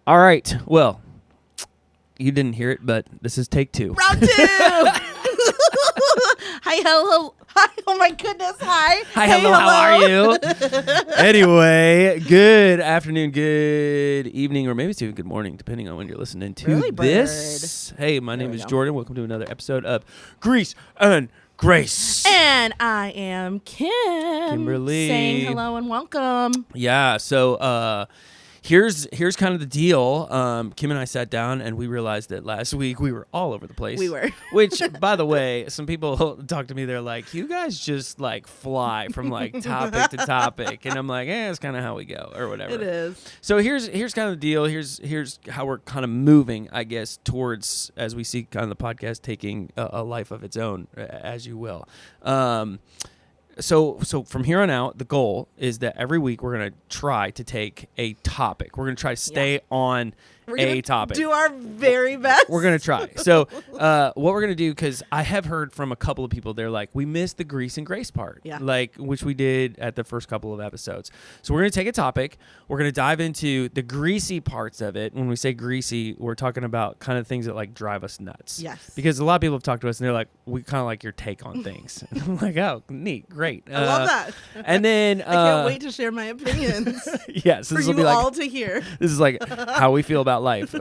All right. Well, you didn't hear it, but this is take 2. Round 2. Hi, hello. Hi. Oh my goodness. Hi. Hi, Hey, hello. How are you? Anyway, good afternoon, good evening, or maybe it's even good morning, depending on when you're listening to Early this. Hey, my name we is go. Jordan. Welcome to another episode of Grease and Grace. And I am Kimberly. saying hello and welcome. Yeah. So, here's kind of the deal. Kim and I sat down and we realized that last week we were all over the place. We were. Which, by the way, some people talk to me. They're like, "You guys just like fly from like topic to topic," and I'm like, "It's kind of how we go, or whatever." It is. So here's kind of the deal. Here's how we're kind of moving, I guess, towards as we see kind of the podcast taking a life of its own, as you will. So from here on out, the goal is that every week we're going to try to take a topic. We're going to try to stay on a topic. Do our very best. We're going to try. So what we're going to do, because I have heard from a couple of people, they're like, we missed the Grease and Grace part, like which we did at the first couple of episodes. So we're going to take a topic. We're going to dive into the greasy parts of it. When we say greasy, we're talking about kind of things that like drive us nuts. Yes. Because a lot of people have talked to us and they're like, we kind of like your take on things. I'm like, oh, neat, great. I love that. And then I can't wait to share my opinions. Yes, for this will you be like all to hear. this is like how we feel about life.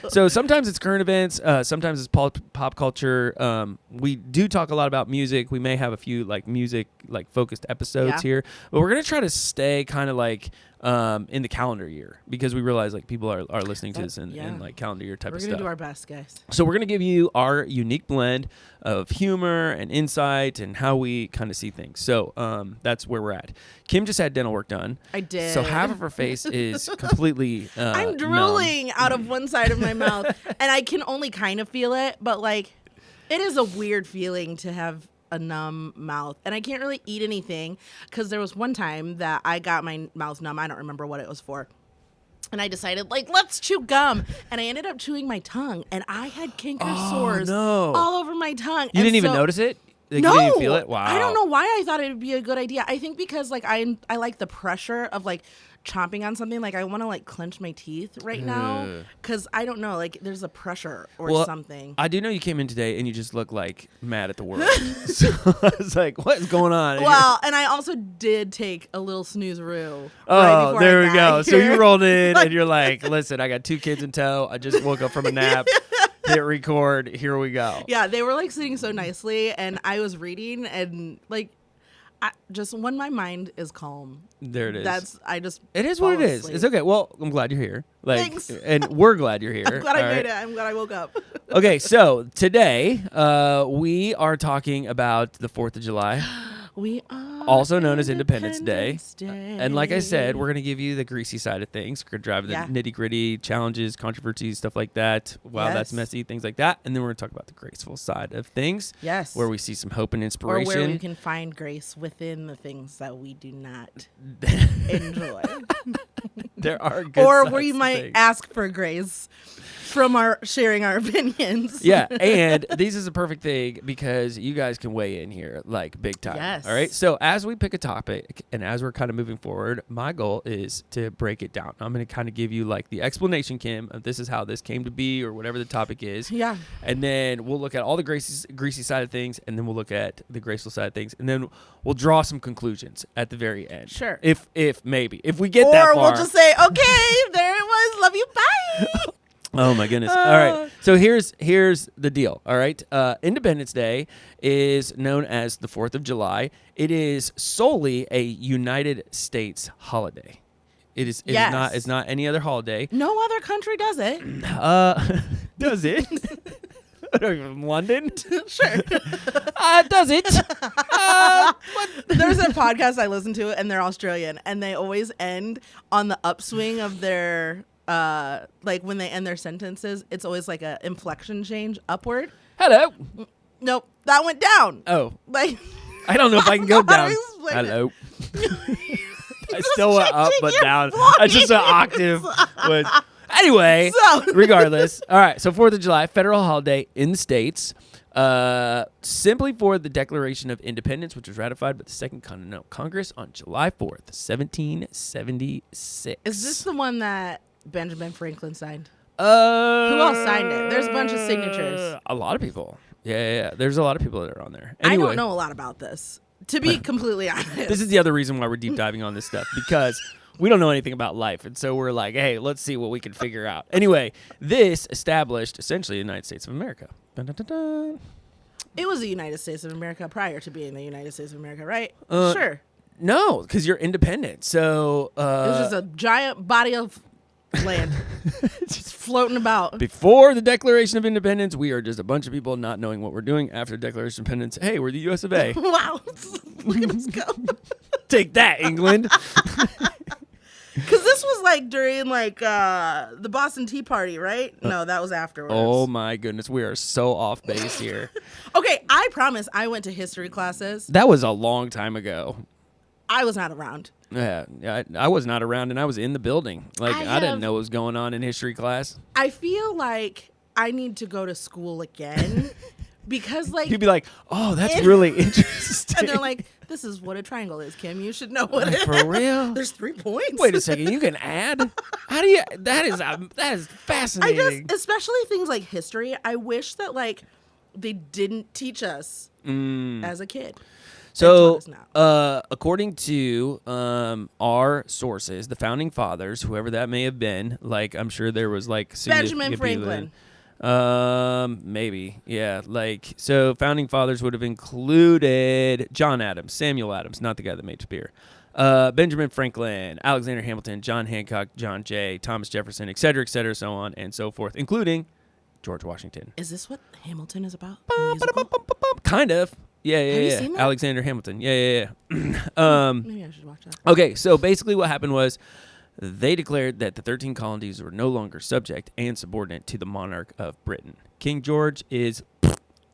So sometimes it's current events. Sometimes it's pop culture. We do talk a lot about music. We may have a few like music like focused episodes here, but we're gonna try to stay kind of like in the calendar year, because we realize like people are listening to this in like calendar year type of stuff. We're gonna do our best, guys. So we're gonna give you our unique blend of humor and insight and how we kind of see things. So that's where we're at. Kim just had dental work done. I did. So half of her face is completely I'm drooling out of one side of my mouth, and I can only kind of feel it, but like it is a weird feeling to have a numb mouth, and I can't really eat anything, because there was one time that I got my mouth numb. I don't remember what it was for, and I decided like, let's chew gum, and I ended up chewing my tongue, and I had canker sores all over my tongue. You didn't even notice it? Like, No, you didn't even feel it? Wow. I don't know why I thought it would be a good idea. I think because like I like the pressure of like chomping on something. Like I want to like clench my teeth right now, because I don't know, like there's a pressure or something. I do know you came in today and you just look like mad at the world. So I was like, what's going on? Well, and I also did take a little snooze-roo. Oh, right before there I we go. got So here. you rolled in and you're like, listen, I got 2 kids in tow. I just woke up from a nap. Hit record. Here we go. Yeah, they were like sitting so nicely, and I was reading, and like, just when my mind is calm. There it is. It is what it is. It's okay. Well, I'm glad you're here. Like, Thanks. And we're glad you're here. I'm glad I made it. I'm glad I woke up. Okay, so today we are talking about the 4th of July. We are also known as Independence Day. Day. And like I said, we're going to give you the greasy side of things. We're going to drive the nitty-gritty challenges, controversies, stuff like that. Wow, that's messy, things like that. And then we're going to talk about the graceful side of things. Yes. Where we see some hope and inspiration. Or where we can find grace within the things that we do not enjoy. There are good or where you sides to might things. ask for grace from our sharing our opinions. Yeah, and this is a perfect thing because you guys can weigh in here like big time. Yes. All right. So as we pick a topic and as we're kind of moving forward, my goal is to break it down. I'm going to kind of give you like the explanation, Kim, of this is how this came to be or whatever the topic is. Yeah. And then we'll look at all the greasy side of things, and then we'll look at the graceful side of things, and then we'll draw some conclusions at the very end. Sure. If we get that far. Or we'll just say, okay, there it was. Love you. Bye. Oh my goodness. All right. So here's the deal. All right. Independence Day is known as the 4th of July. It is solely a United States holiday. It's not any other holiday. No other country does it. Does it? London? Sure. Does it? There's a podcast I listen to, and they're Australian, and they always end on the upswing of their like when they end their sentences, it's always like a inflection change upward. Hello. Nope, that went down. Oh, Like I don't know if I can go down. explain it. Hello. I still went up but down. I just an octave was. Anyway, regardless. All right, so 4th of July, federal holiday in the States, simply for the Declaration of Independence, which was ratified by the Second Continental Congress on July 4th, 1776. Is this the one that Benjamin Franklin signed? Who else signed it? There's a bunch of signatures. A lot of people. Yeah. There's a lot of people that are on there. Anyway, I don't know a lot about this, to be completely honest. This is the other reason why we're deep diving on this stuff, because we don't know anything about life. And so we're like, hey, let's see what we can figure out. Anyway, this established essentially the United States of America. Dun, dun, dun, dun. It was the United States of America prior to being the United States of America, right? Sure. No, because you're independent. So it was just a giant body of land just floating about. Before the Declaration of Independence, we are just a bunch of people not knowing what we're doing. After the Declaration of Independence, hey, we're the U.S. of A. Wow. Look at us go. Take that, England. Because this was like during like the Boston Tea Party, right? No, that was afterwards. Oh my goodness, we are so off base here. Okay, I promise I went to history classes. That was a long time ago. I was not around. Yeah, I was not around, and I was in the building. Like, I didn't know what was going on in history class. I feel like I need to go to school again because, like, you'd be like, "Oh, that's really interesting." And they're like, "This is what a triangle is, Kim. You should know what it is." For real? There's 3 points. Wait a second. You can add? How do you? That is fascinating. Especially things like history. I wish that like they didn't teach us as a kid. So, according to our sources, the founding fathers, whoever that may have been, like I'm sure there was like Benjamin Franklin. Maybe, yeah. Like, so founding fathers would have included John Adams, Samuel Adams, not the guy that made beer. Benjamin Franklin, Alexander Hamilton, John Hancock, John Jay, Thomas Jefferson, et cetera, so on and so forth, including George Washington. Is this what Hamilton is about? Kind of. Yeah. Have you seen that? Alexander Hamilton. Yeah. Maybe I should watch that. Okay, so basically what happened was they declared that the 13 colonies were no longer subject and subordinate to the monarch of Britain. King George is,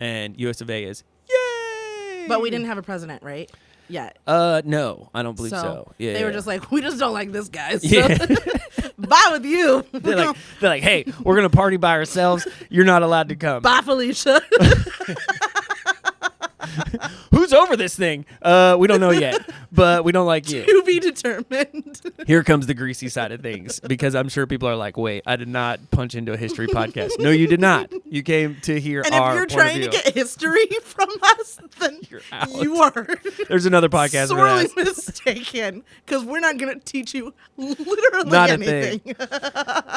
and US of A is, yay! But we didn't have a president, right? Yet. No, I don't believe so. Yeah, they were just like, we just don't like this guy. So yeah. Bye with you. They're like, hey, we're gonna party by ourselves. You're not allowed to come. Bye, Felicia. Who's over this thing? We don't know yet, but we don't like you. To be determined. Here comes the greasy side of things, because I'm sure people are like, wait, I did not punch into a history podcast. No, you did not. You came to hear and our if you're trying to get history from us, then you are. There's another podcast sorely for that. mistaken, because we're not going to teach you literally not anything.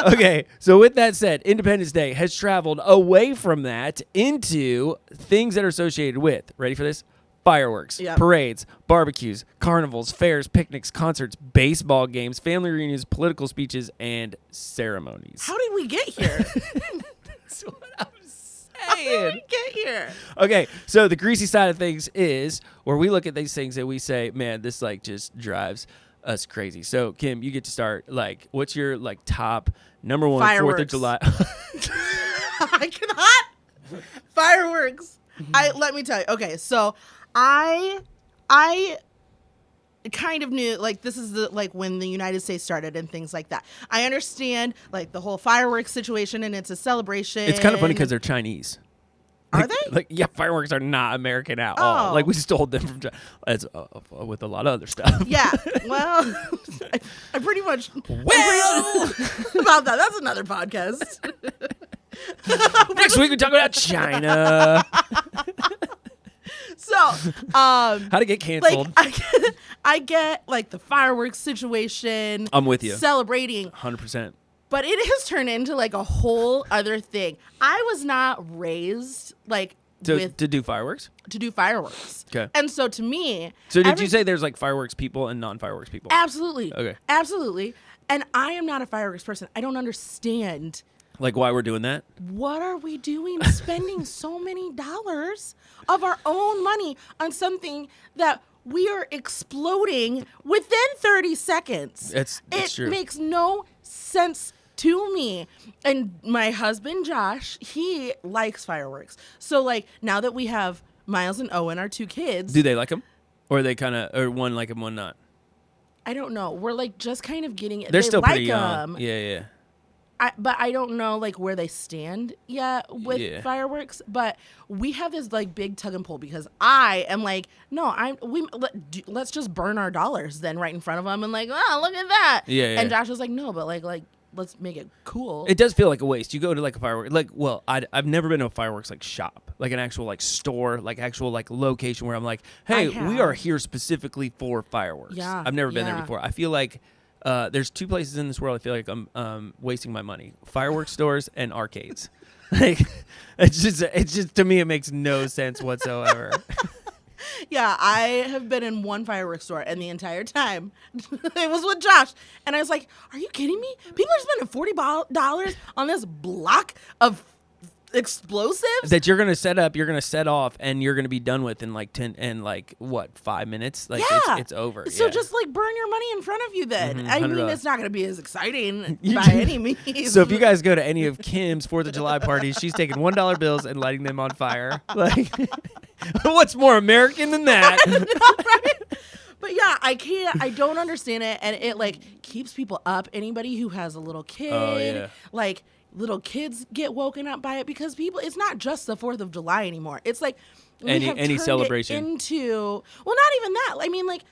Okay, so with that said, Independence Day has traveled away from that into things that are associated with, ready for this? Fireworks, parades, barbecues, carnivals, fairs, picnics, concerts, baseball games, family reunions, political speeches, and ceremonies. How did we get here? That's what I'm saying. How did we get here? Okay, so the greasy side of things is where we look at these things and we say, man, this like just drives us crazy. So Kim, you get to start. Like, what's your like top number one Fireworks. 4th of July? I cannot. Fireworks. Let me tell you. Okay, so I kind of knew like this is the like when the United States started and things like that. I understand like the whole fireworks situation and it's a celebration. It's kind of funny because they're Chinese. Are they? Like, yeah, fireworks are not American at all. Like, we stole them from China. As, with a lot of other stuff. Yeah. Well, I pretty much. Well, about that. That's another podcast. Next week we talk about China. So, how to get canceled? Like, I get like the fireworks situation. I'm with you. Celebrating. 100%. But it has turned into like a whole other thing. I was not raised like to do fireworks. To do fireworks. Okay. And so to me. So did you say there's like fireworks people and non-fireworks people? Absolutely. Okay. Absolutely. And I am not a fireworks person. I don't understand. Like why we're doing that? What are we doing spending so many dollars of our own money on something that we are exploding within 30 seconds? It's true. It makes no sense to me. And my husband, Josh, he likes fireworks. So, like, now that we have Miles and Owen, our 2 kids. Do they like them? Or are they kind of, or one like them, one not? I don't know. We're, like, just kind of getting it. They're still like pretty young. Yeah. But I don't know like where they stand yet with fireworks. But we have this like big tug and pull because I am like, no, let's just burn our dollars then right in front of them and like, oh, look at that. Yeah. And Josh was like, no, but like let's make it cool. It does feel like a waste. You go to like a firework, like, well, I've never been to a fireworks like shop, like an actual like store, like actual like location where I'm like, hey, we are here specifically for fireworks. Yeah, I've never been there before. I feel like there's two places in this world I feel like I'm wasting my money: fireworks stores and arcades. Like, it's just to me it makes no sense whatsoever. Yeah, I have been in one fireworks store, and the entire time it was with Josh, and I was like, "Are you kidding me? People are spending $40 on this block of explosives that you're gonna set up, you're gonna set off, and you're gonna be done with in like 10 and like what 5 minutes? Like it's over. So just like burn your money in front of you. Then I mean, it's not gonna be as exciting by any means. So if you guys go to any of Kim's 4th of July parties, she's taking $1 bills and lighting them on fire. Like, what's more American than that? I know, right? But yeah, I don't understand it, and it like keeps people up. Anybody who has a little kid, like. Little kids get woken up by it because it's not just the 4th of July anymore. It's like any celebration into, well, not even that. I mean, like,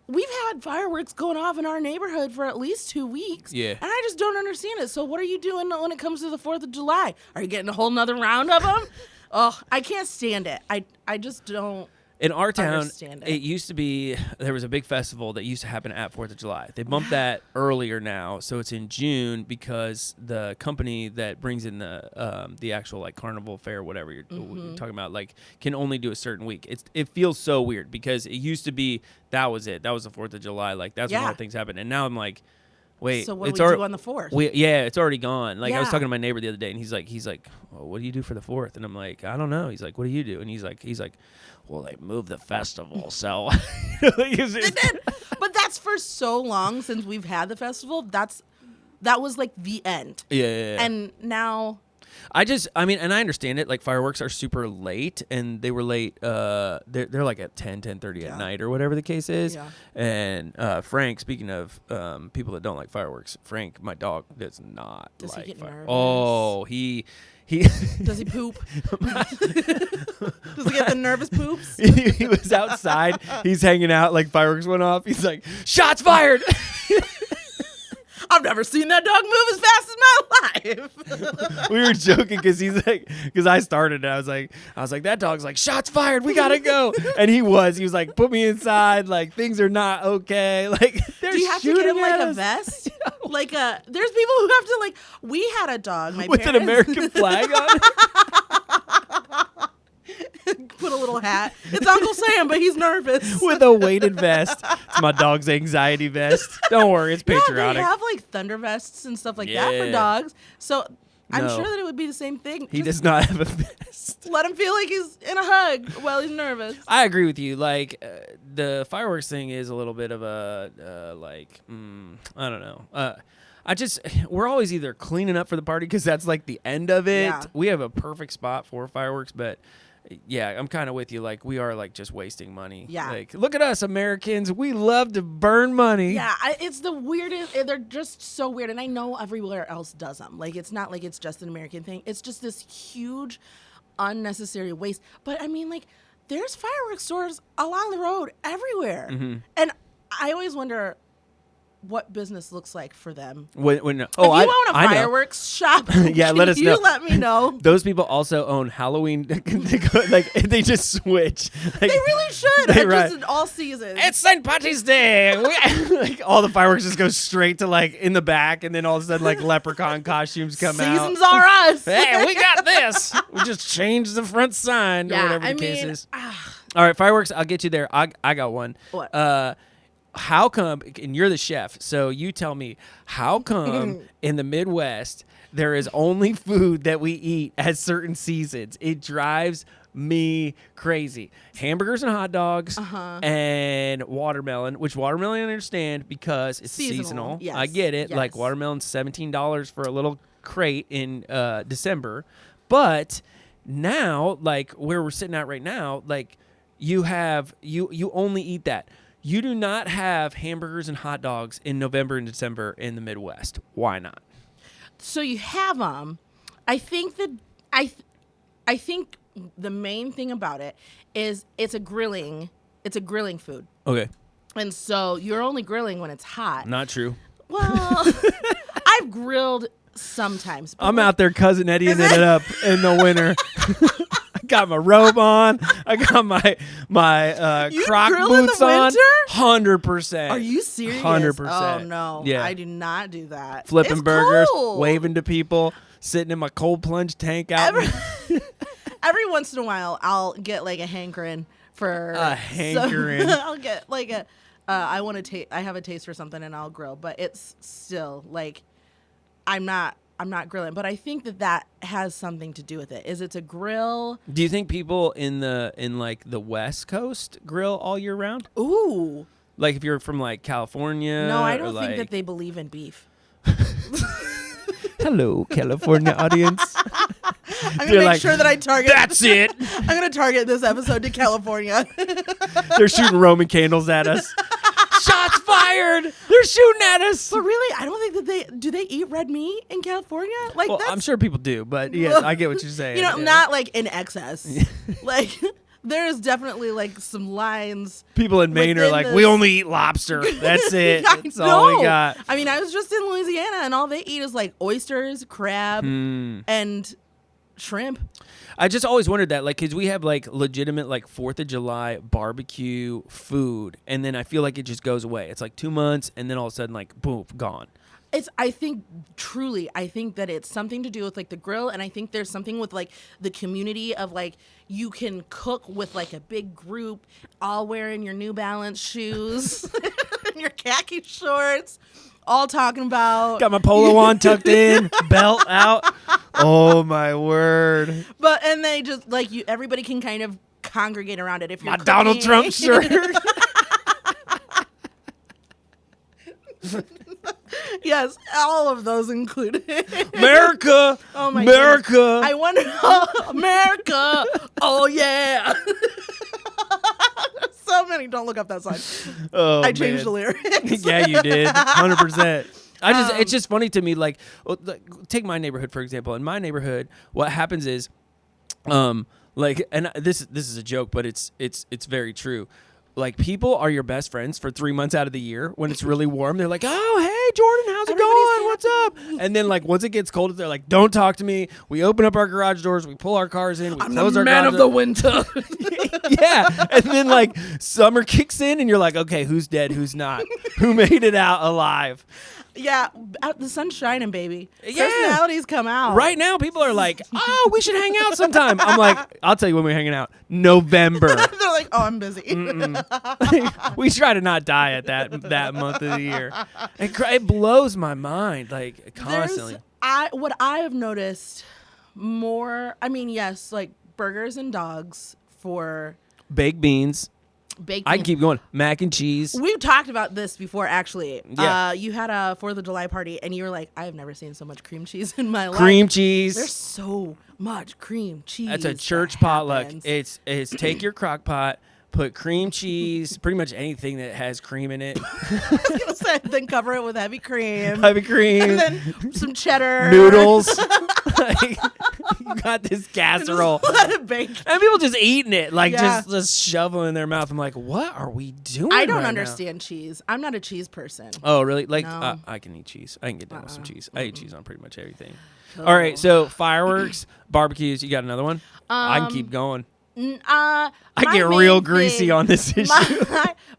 we've had fireworks going off in our neighborhood for at least 2 weeks. Yeah. And I just don't understand it. So what are you doing when it comes to the 4th of July? Are you getting a whole nother round of them? Oh, I can't stand it. I just don't. In our town, it used to be, there was a big festival that used to happen at 4th of July. They bumped that earlier now, so it's in June because the company that brings in the actual like carnival fair, whatever you're talking about, like can only do a certain week. It feels so weird because it used to be that was it. That was the 4th of July. Like that's when all things happen. And now I'm like, wait, so what do we do on the 4th? It's already gone. Like I was talking to my neighbor the other day, and he's like, well, what do you do for the 4th? And I'm like, I don't know. He's like, what do you do? And he's like, well, they moved the festival, so they did. But that's for so long since we've had the festival. That was like the end. Yeah. And now. I mean, and I understand it. Like fireworks are super late, and they were late. They're like at 10:30 at night or whatever the case is. Yeah. And Frank, speaking of people that don't like fireworks, Frank, my dog, does not does like he get nervous? Oh, he does he poop? Does he get the nervous poops? He was outside. He's hanging out. Like fireworks went off. He's like, shots fired. I've never seen that dog move as fast as my life. We were joking because I started and I was like, that dog's like, shots fired, we gotta go. And he was like, put me inside, like things are not okay. Like they're Do you have to get him like a vest? Like there's people who have to like. We had a dog. With an American flag on it. Put a little hat. It's Uncle Sam, but he's nervous. With a weighted vest. It's my dog's anxiety vest. Don't worry, it's patriotic. They have like thunder vests and stuff like that for dogs. So I'm sure that it would be the same thing. He does not have a vest. Let him feel like he's in a hug while he's nervous. I agree with you. Like the fireworks thing is a little bit of a I don't know. We're always either cleaning up for the party because that's like the end of it. Yeah. We have a perfect spot for fireworks, but yeah, I'm kind of with you. Like we are like just wasting money. Yeah. Like look at us Americans. We love to burn money. Yeah. It's the weirdest. They're just so weird. And I know everywhere else does them. Like it's not like it's just an American thing. It's just this huge unnecessary waste. But I mean, like there's fireworks stores along the road everywhere. Mm-hmm. And I always wonder what business looks like for them. If you own a fireworks shop, let us know. Let me know. Those people also own Halloween. Like they just switch. Like, they really should. Just in all seasons. It's St. Patty's Day. Like all the fireworks just go straight to like in the back, and then all of a sudden like leprechaun costumes come out. Seasons are us. Hey, we got this. We just changed the front sign or whatever the case is. All right, fireworks. I'll get you there. I got one. What? How come, and you're the chef, so you tell me, how come in the Midwest there is only food that we eat at certain seasons? It drives me crazy. Hamburgers and hot dogs and watermelon, which watermelon I understand because it's seasonal. Yes. I get it. Yes. Like watermelon's $17 for a little crate in December. But now, like where we're sitting at right now, like you only eat that. You do not have hamburgers and hot dogs in November and December in the Midwest. Why not? So you have them. I think that I think the main thing about it is it's a grilling food. Okay. And so you're only grilling when it's hot. Not true. Well, I've grilled sometimes. I'm out there cousin Eddieing it up in the winter. I got my robe on. I got my Croc boots on. 100%. Are you serious? 100%. Oh no, Yeah. I do not do that. Flipping It's burgers, cold. waving to people, sitting in my cold plunge tank out. Every once in a while, I'll get like a hankering for A hankering. I'll get like a. I want to taste. I have a taste for something, and I'll grill. But it's still like, I'm not grilling. But I think that has something to do with it. It's a grill. Do you think people in like the West Coast grill all year round? Ooh. Like if you're from like California? No, I or don't think like... that they believe in beef. Hello, California audience. I'm going to make sure that I target. That's it. I'm going to target this episode to California. They're shooting Roman candles at us. Shots fired. They're shooting at us. But really, I don't think that they eat red meat in California. Like, Well, I'm sure people do, but yes, I get what you're saying. Not like in excess. Like, there is definitely like some lines. People in Maine are like, we only eat lobster. That's it. That's all we got. I mean, I was just in Louisiana, and all they eat is like oysters, crab, and shrimp. I just always wondered that, like, because we have like legitimate like 4th of July barbecue food, and then I feel like it just goes away. It's like 2 months, and then all of a sudden, like, boom, gone. I think that it's something to do with like the grill, and I think there's something with like the community of like you can cook with like a big group, all wearing your New Balance shoes and your khaki shorts, all talking about. Got my polo on tucked in, belt out. Oh my word! And they just like everybody can kind of congregate around it if you're my Donald Trump shirt. Yes, all of those included. America. Oh my America. Goodness. I wonder America. Oh yeah. So many. Don't look up that song. Oh, I changed the lyrics. Yeah, you did. 100%. It's just funny to me. Like, take my neighborhood for example. In my neighborhood, what happens is, like, and this is a joke, but it's very true. Like, people are your best friends for 3 months out of the year when it's really warm. They're like, oh, hey, Jordan, how's it going? What's up? And then, like, once it gets colder, they're like, don't talk to me. We open up our garage doors. We pull our cars in. We close our man garage of the winter. Yeah. And then, like, summer kicks in, and you're like, okay, who's dead? Who's not? Who made it out alive? Yeah, the sun's shining, baby. Yeah. Personalities come out. Right now, people are like, oh, we should hang out sometime. I'm like, I'll tell you when we're hanging out. November. They're like, oh, I'm busy. We try to not die at that month of the year. It blows my mind, like, constantly. What I have noticed more, I mean, yes, like burgers and dogs for Baked beans. I can keep going. Mac and cheese. We've talked about this before, actually. Yeah. You had a 4th of July party, and you were like, I have never seen so much cream cheese in my life. Cream cheese. There's so much cream cheese. That's a church potluck. Happens. It's take your crock pot, put cream cheese, pretty much anything that has cream in it. I was gonna say, then cover it with heavy cream. Heavy cream. And then some cheddar. Noodles. Like, you got this casserole. Let it bake. And people just eating it, like, Yeah. just shoveling in their mouth. I'm like, what are we doing? I don't right understand cheese. I'm not a cheese person. Oh, really? Like, No. I can eat cheese. I can get down with some cheese. I eat cheese on pretty much everything. All right, so fireworks, barbecues. You got another one? I can keep going. I get real greasy on this issue.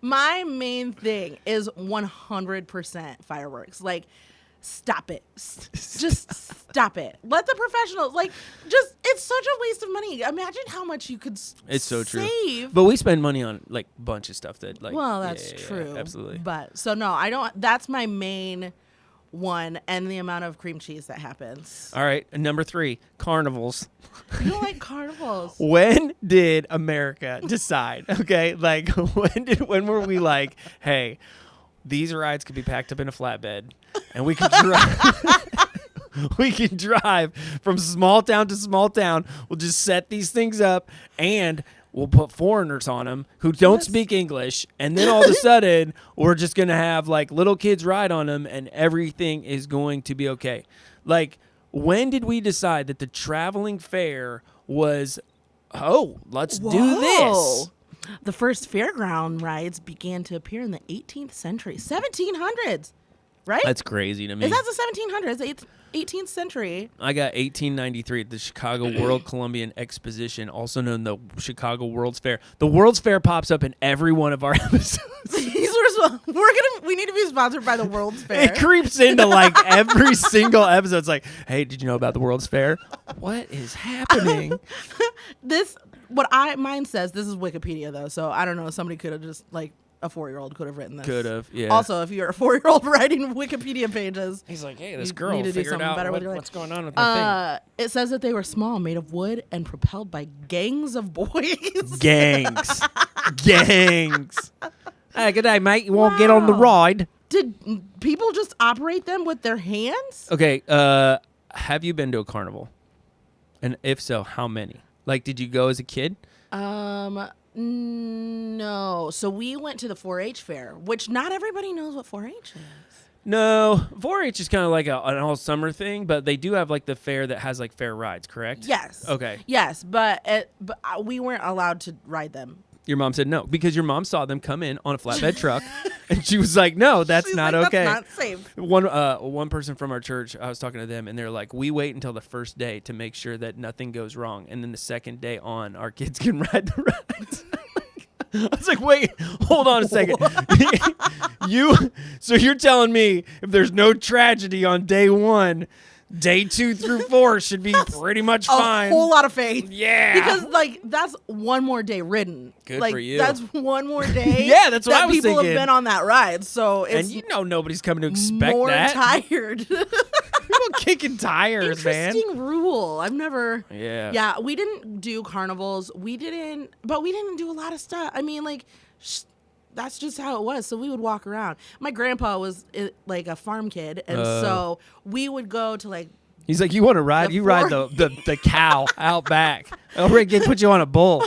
My main thing is 100% fireworks. Like, stop it. Just stop it. Let the professionals, like, just, it's such a waste of money. Imagine how much you could It's so true. save. But we spend money on, like, a bunch of stuff that, like, Well, that's yeah, true. absolutely. But, so no, I don't, that's my main one, and the amount of cream cheese that happens. All right, number 3, carnivals. You don't like carnivals. When did America decide? Okay, like, when were we like, hey, these rides could be packed up in a flatbed, and we could drive. We can drive from small town to small town. We'll just set these things up, and we'll put foreigners on them who don't speak English, and then all of a sudden, we're just going to have, like, little kids ride on them, and everything is going to be okay. Like, when did we decide that the traveling fair was, let's do this? The first fairground rides began to appear in the 18th century, 1700s. right? That's crazy to me. That's the 1700s, 18th century. I got 1893 at the Chicago World Columbian Exposition, also known the Chicago World's Fair. The World's Fair pops up in every one of our episodes. We need to be sponsored by the World's Fair. It creeps into like every single episode. It's like, hey, did you know about the World's Fair? What is happening? Mine says, this is Wikipedia though, so I don't know. Somebody could have just like a 4-year-old could have written this. Could have, yeah. Also, if you're a 4-year-old writing Wikipedia pages, he's like, hey, this you girl need to do figured something out better with your life. what's going on with my thing. It says that they were small, made of wood, and propelled by gangs of boys. Gangs. Hey, good day, mate. You want to get on the ride? Did people just operate them with their hands? Okay, have you been to a carnival? And if so, how many? Like, did you go as a kid? No. So we went to the 4-H fair, which not everybody knows what 4-H is. No, 4-H is kind of like an all summer thing, but they do have like the fair that has like fair rides, correct? Yes. Okay. Yes, but we weren't allowed to ride them. Your mom said no because your mom saw them come in on a flatbed truck, and she was like, "No, that's not okay. That's not safe." One person from our church, I was talking to them, and they're like, "We wait until the first day to make sure that nothing goes wrong, and then the second day on, our kids can ride the rides." I was like, "Wait, hold on a second. So you're telling me if there's no tragedy on day 1, day 2 through 4 should be pretty much fine." A whole lot of faith. Yeah. Because like that's one more day ridden. Good like, for you. That's one more day. Yeah, that's what I was people thinking. have been on that ride. So it's nobody's coming to expect more that. tired. People kicking tires, man. Interesting rule. I've never. Yeah. Yeah, we didn't do carnivals. But we didn't do a lot of stuff. I mean, like, that's just how it was. So we would walk around. My grandpa was like a farm kid, and so we would go to like. He's like, you want to ride? You ride the cow out back. Oh, we're gonna put you on a bull.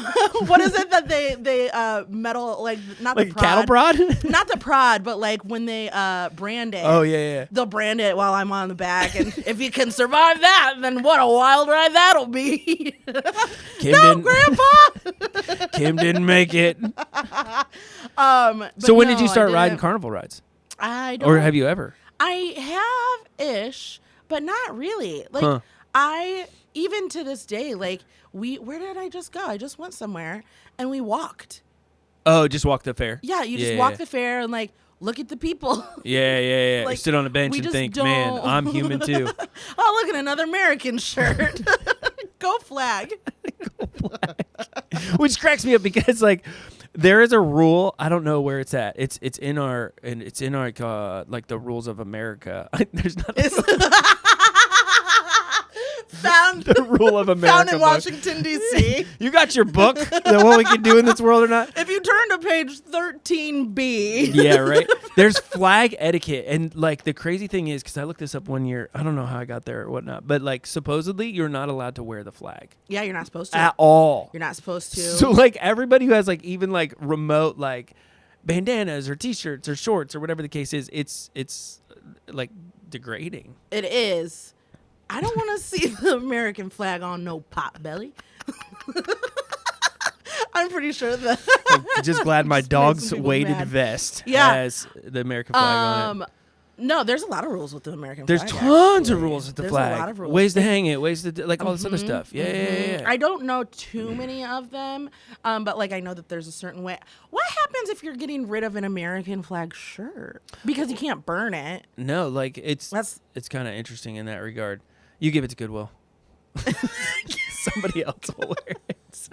What is it that they metal like not like the prod, cattle prod? Not the prod, but like when they brand it. Oh yeah. They'll brand it while I'm on the back, and if you can survive that, then what a wild ride that'll be. Grandpa. Kim didn't make it. So when did you start riding carnival rides? I don't. Or have you ever? I have ish. But not really. Like I even to this day, like where did I just go? I just went somewhere and we walked. Oh, just walk the fair. Yeah, you just walk the fair and like look at the people. Yeah. Like, sit on a bench and think, man, I'm human too. Oh, look at another American shirt. Go flag. Go flag. Which cracks me up because like there is a rule. I don't know where it's at. It's in our like the rules of America. There's not found the rule of America. Found in Washington D.C. You got your book? That what we can do in this world or not? If you turn to page 13B. Yeah, right. There's flag etiquette, and like the crazy thing is, because I looked this up one year. I don't know how I got there or whatnot, but like supposedly you're not allowed to wear the flag. Yeah, you're not supposed to at all. You're not supposed to. So like everybody who has like even like remote like bandanas or T-shirts or shorts or whatever the case is, it's like degrading. It is. I don't want to see the American flag on no pot belly. I'm pretty sure that. I'm just glad my dog's weighted vest has the American flag on it. No, there's a lot of rules with the American flag. There's tons of rules with the flag. There's a lot of rules. Ways to hang it, ways to like all this other stuff. Yeah. I don't know too many of them, but like I know that there's a certain way. What happens if you're getting rid of an American flag shirt because you can't burn it? No, like it's kind of interesting in that regard. You give it to Goodwill. Somebody else will wear it.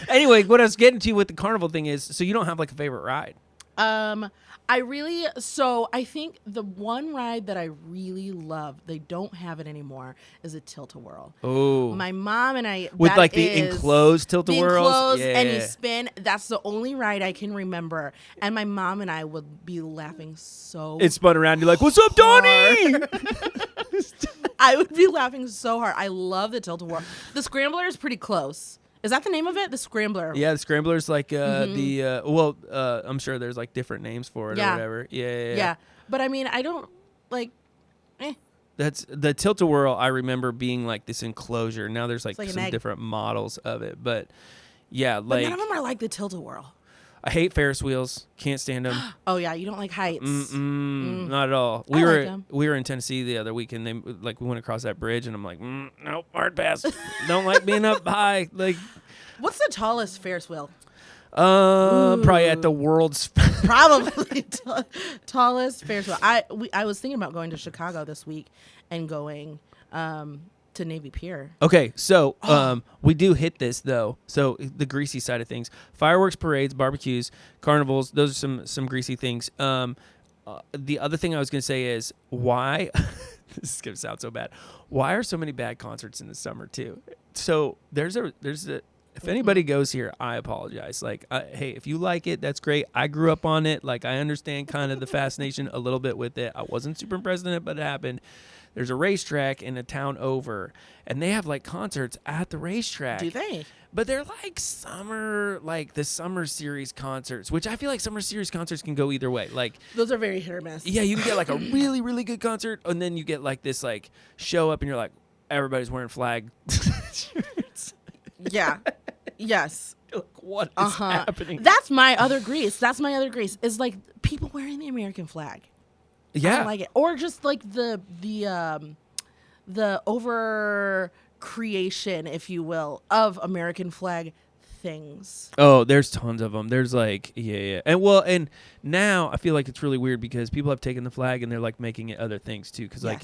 Anyway, what I was getting to with the carnival thing is, so you don't have like a favorite ride? I think the one ride that I really love, they don't have it anymore, is a tilt-a-whirl. Oh. My mom and I... With like the enclosed tilt-a-whirls? Enclosed, and you spin. That's the only ride I can remember. And my mom and I would be laughing so It spun around, you're like, what's up, Donnie? I would be laughing so hard. I love the tilt-a-whirl. The Scrambler is pretty close. Is that the name of it? The Scrambler. Yeah, the Scrambler's like I'm sure there's like different names for it or whatever. Yeah. But I mean, I don't like. That's the tilt-a-whirl. I remember being like this enclosure. Now there's like some different models of it, but yeah, like none of them are like the tilt-a-whirl. I hate Ferris wheels. Can't stand them. Oh yeah, you don't like heights. Not at all. I like 'em. We were in Tennessee the other week, and we went across that bridge, and I'm like, nope, hard pass. Don't like being up high. Like, What's the tallest Ferris wheel? probably at the world's. Probably tallest Ferris wheel. I was thinking about going to Chicago this week and going to Navy Pier. Okay, so we do hit this though. So the greasy side of things: fireworks, parades, barbecues, carnivals. Those are some greasy things. The other thing I was gonna say is why. This is gonna sound so bad. Why are so many bad concerts in the summer too? So there's a. If anybody goes here, I apologize. Like, hey, if you like it, that's great. I grew up on it. Like, I understand kind of the fascination a little bit with it. I wasn't super impressed in it, but it happened. There's a racetrack in a town over, and they have like concerts at the racetrack. Do they? But they're like the summer series concerts, which I feel like summer series concerts can go either way. Like, those are very hit or miss. yeah, you can get like a really, really good concert, and then you get like this like show up, and you're like, everybody's wearing flag shirts. Yeah. Yes. Like, what is happening? That's my other grease. Is like people wearing the American flag. Yeah. I don't like it. Or just like the over creation, if you will, of American flag things. Oh, there's tons of them. There's like, yeah. And now I feel like it's really weird because people have taken the flag and they're like making it other things too. Because like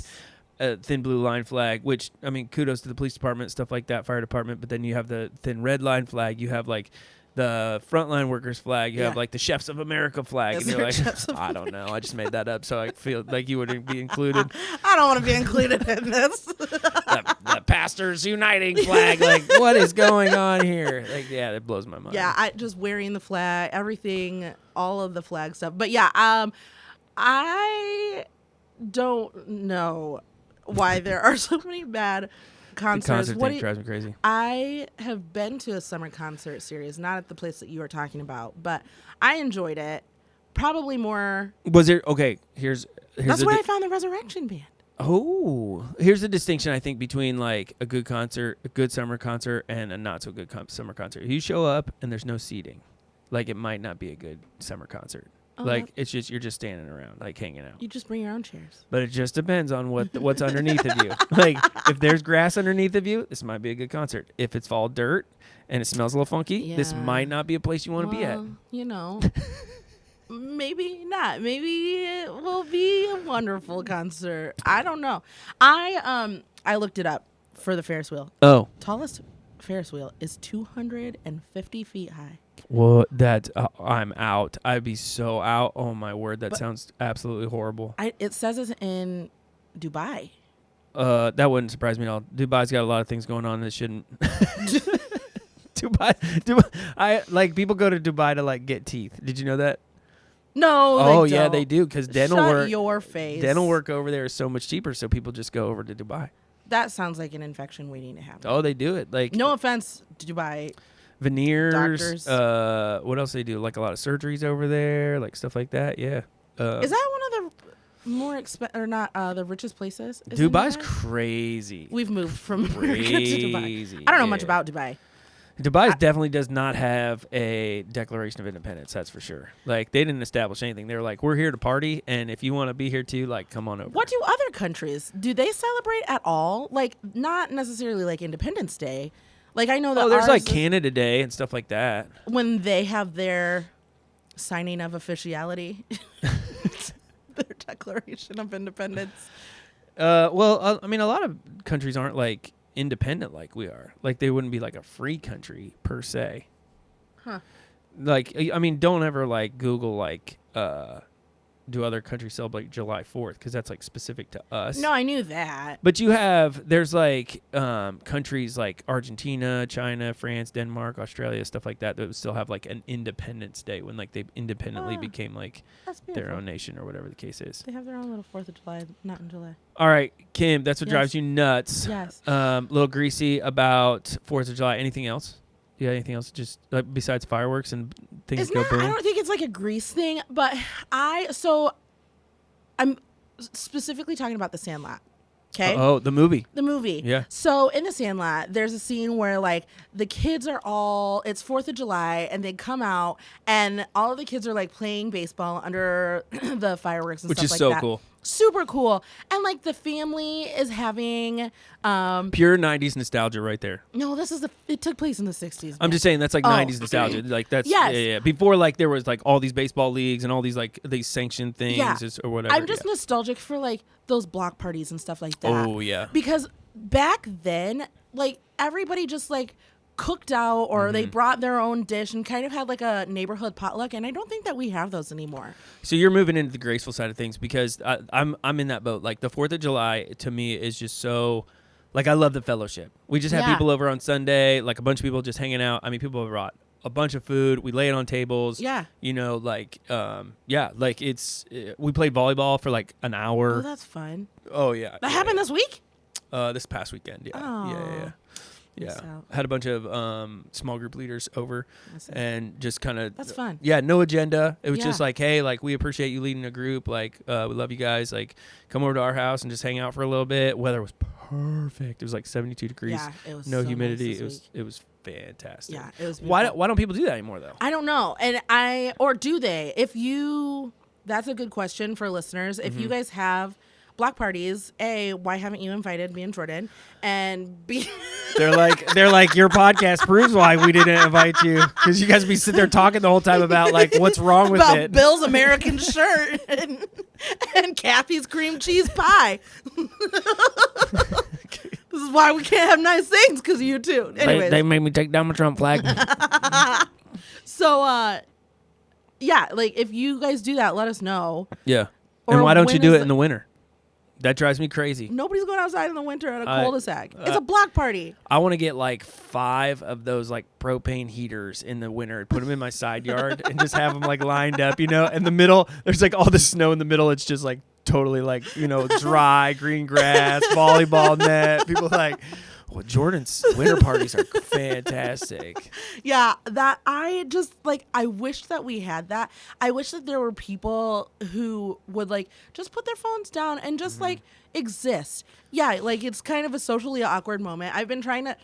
a thin blue line flag, which, I mean, kudos to the police department, stuff like that, fire department. But then you have the thin red line flag. You have like the frontline workers flag. You have like the Chefs of America flag. And you're like, I don't know. I just made that up. So I feel like you wouldn't be included. I don't want to be included in this. the Pastors Uniting flag. Like, what is going on here? Like, yeah, that blows my mind. Yeah, I just wearing the flag, everything, all of the flag stuff. But yeah, I don't know why there are so many bad concerts. The concert thing drives me crazy. I have been to a summer concert series, not at the place that you were talking about, but I enjoyed it. Probably more. Was there? Okay, here's that's where I found the Resurrection Band. Oh, here's the distinction I think between like a good concert, a good summer concert, and a not so good summer concert. You show up and there's no seating, like it might not be a good summer concert. Like it's just you're just standing around, like hanging out. You just bring your own chairs. But it just depends on what's underneath of you. Like if there's grass underneath of you, this might be a good concert. If it's all dirt and it smells a little funky, this might not be a place you want to be at. You know, maybe not. Maybe it will be a wonderful concert. I don't know. I looked it up for the Ferris wheel. Oh, Tallest Ferris wheel is 250 feet high. Well, I'm out. I'd be so out. Oh my word, that sounds absolutely horrible. It says it's in Dubai. That wouldn't surprise me at all. Dubai's got a lot of things going on that shouldn't. Dubai. I like people go to Dubai to like get teeth. Did you know that? No. Oh they yeah, don't. they do because dental Shut work. Your face. Dental work over there is so much cheaper, so people just go over to Dubai. That sounds like an infection waiting to happen. Oh, they do it. Like no offense to Dubai. Veneers. Doctors. What else they do? Like a lot of surgeries over there, like stuff like that. Yeah. Is that one of the more the richest places? Dubai's crazy. We've moved from America to Dubai. I don't know much about Dubai. Dubai definitely does not have a Declaration of Independence, that's for sure. Like, they didn't establish anything. They were like, we're here to party, and if you want to be here too, like, come on over. What do other countries? Do they celebrate at all? Like, not necessarily like Independence Day. Like, I know that there's like Canada Day and stuff like that. When they have their signing of officiality. Their Declaration of Independence. I mean, a lot of countries aren't, like, independent like we are. Like, they wouldn't be like a free country per se. Huh. Like, I mean, don't ever like Google like do other countries celebrate July 4th because that's like specific to us. No, I knew that. But there's like countries like Argentina, China, France, Denmark, Australia, stuff like that would still have like an Independence Day when like they independently became like their own nation or whatever the case is. They have their own little 4th of July, not in July. All right, Kim, that's what drives you nuts. Yes. Little greasy about 4th of July. Anything else? Yeah, anything else just besides fireworks and things go boom? I don't think it's like a grease thing, but I'm specifically talking about the Sandlot. Okay. Oh, the movie. The movie. Yeah. So in The Sandlot, there's a scene where like the kids are all, it's 4th of July and they come out and all of the kids are like playing baseball under the fireworks and Which stuff is like so that. cool. Super cool. And like the family is having, Pure 90s nostalgia right there. no, it took place in the 60s. I'm just saying that's like 90s nostalgia. Like that's Yes. yeah. Before like there was like all these baseball leagues and all these like these sanctioned things Yeah. or whatever. I'm just nostalgic for like those block parties and stuff like that. Oh yeah. Because back then, like everybody just like cooked out or they brought their own dish and kind of had like a neighborhood potluck, and I don't think that we have those anymore. So you're moving into the graceful side of things because I'm in that boat. Like the 4th of July to me is just so, like I love the fellowship. We just have people over on Sunday, like a bunch of people just hanging out. I mean, people have brought a bunch of food. We lay it on tables. Yeah. You know, like like it's we played volleyball for like an hour. Oh, that's fun. Oh yeah. That happened this week? This past weekend. Yeah. Oh. Yeah. Miss Yeah, out. had a bunch of small group leaders over, and just kind of That's fun. Yeah, no agenda. It was Yeah. just like, hey, like we appreciate you leading a group. Like we love you guys. Like come over to our house and just hang out for a little bit. Weather was perfect. It was like 72 degrees. Yeah, it was no so humidity. nice this It was fantastic. Yeah, it was Why beautiful. don't people do that anymore though? I don't know. Or do they? That's a good question for listeners. If you guys have block parties, A, why haven't you invited me and Jordan? And B, They're like your podcast proves why we didn't invite you, because you guys be sitting there talking the whole time about like what's wrong with about it. Bill's American shirt and Kathy's cream cheese pie. This is why we can't have nice things, because of you too. Anyways, They made me take down my Trump flag. so yeah, like if you guys do that, let us know. Yeah. Or And why don't you when do is it in the winter? That drives me crazy. Nobody's going outside in the winter at a I- cul-de-sac. It's a block party. I want to get like 5 of those like propane heaters in the winter and put them in my side yard and just have them like lined up, you know, in the middle. There's like all the snow in the middle. It's just like totally like, you know, dry green grass, volleyball net. People are like, well, Jordan's winter parties are fantastic. Yeah, that I just like, I wish that we had that. I wish that there were people who would like just put their phones down and just like exist. Yeah, like it's kind of a socially awkward moment. I've been trying to.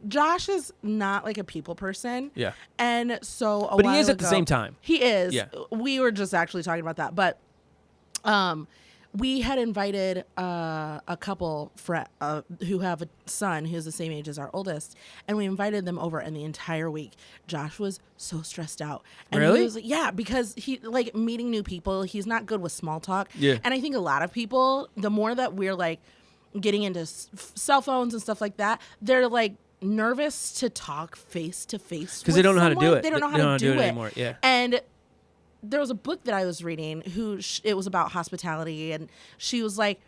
Josh is not like a people person. Yeah. And so But he is at the same time. He is. Yeah. We were just actually talking about that. But we had invited a couple who have a son who's the same age as our oldest, and we invited them over, and the entire week Josh was so stressed out. And Really? He was, yeah, because he like meeting new people. He's not good with small talk. Yeah. And I think a lot of people, the more that we're like getting into cell phones and stuff like that, they're like nervous to talk face to face Because they don't know how to do it. They don't know how to do it anymore. Yeah. And there was a book that I was reading it was about hospitality, and she was like,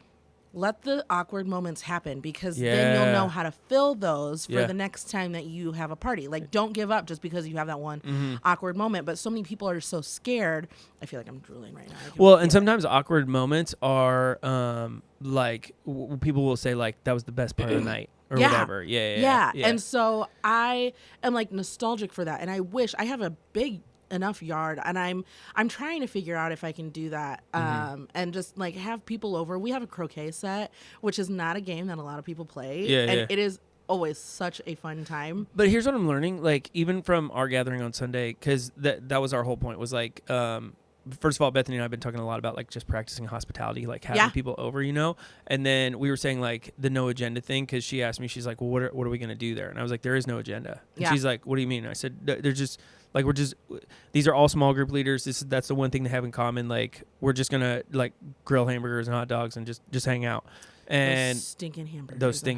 let the awkward moments happen, because then you'll know how to fill those for the next time that you have a party. Like, don't give up just because you have that one awkward moment. But so many people are so scared. I feel like I'm drooling right now. Well, and sometimes awkward moments are like people will say like that was the best part of the night or whatever. Yeah. And so I am like nostalgic for that, and I wish I have a big enough yard, and I'm trying to figure out if I can do that and just like have people over. We have a croquet set, which is not a game that a lot of people play, and it is always such a fun time. But here's what I'm learning, like even from our gathering on Sunday, because that was our whole point, was like first of all, Bethany and I have been talking a lot about like just practicing hospitality, like having people over, you know. And then we were saying like the no agenda thing, because she asked me, she's like, well, what are we gonna do there? And I was like, there is no agenda. And she's like, what do you mean? And I said, they're just like, these are all small group leaders. That's the one thing they have in common. Like, we're just gonna like grill hamburgers and hot dogs and just hang out. And those stinking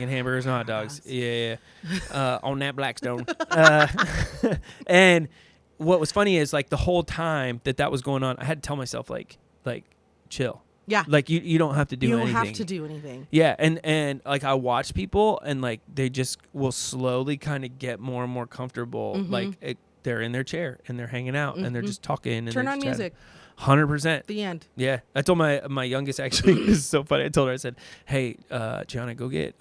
hamburgers. And hot dogs. Yeah. On that Blackstone. And what was funny is like the whole time that was going on, I had to tell myself like chill. Yeah. Like you don't have to do anything. You don't have to do anything. Yeah, and like I watch people and like they just will slowly kind of get more and more comfortable. Like they're in their chair and they're hanging out and they're just talking and Turn they're on just music. 100%. The end. Yeah, I told my youngest, actually, this is so funny. I told her, I said, hey, Gianna, go get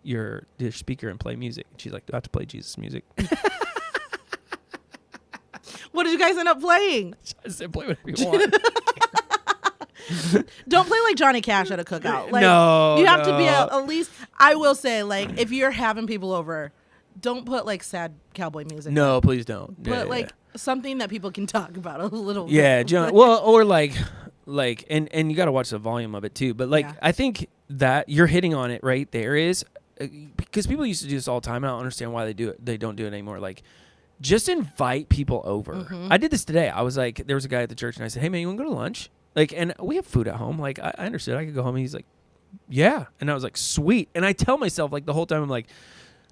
your speaker and play music. And she's like, do I have to play Jesus music? What did you guys end up playing? I said, play whatever you want. Don't play like Johnny Cash at a cookout. Like, No, you have to be no. at least. I will say, like, if you're having people over, don't put like sad cowboy music. No, please don't. Put like something that people can talk about a little. Yeah, bit. John. Well, or like, and you got to watch the volume of it too. But like, Yeah. I think that you're hitting on it right there is because people used to do this all the time. And I don't understand why they do it. They don't do it anymore. Like, just invite people over. Mm-hmm. I did this today. I was like, there was a guy at the church, and I said, "Hey man, you want to go to lunch?" Like, and we have food at home. Like, I understood. I could go home. And he's like, "Yeah," and I was like, "Sweet." And I tell myself like the whole time, I'm like,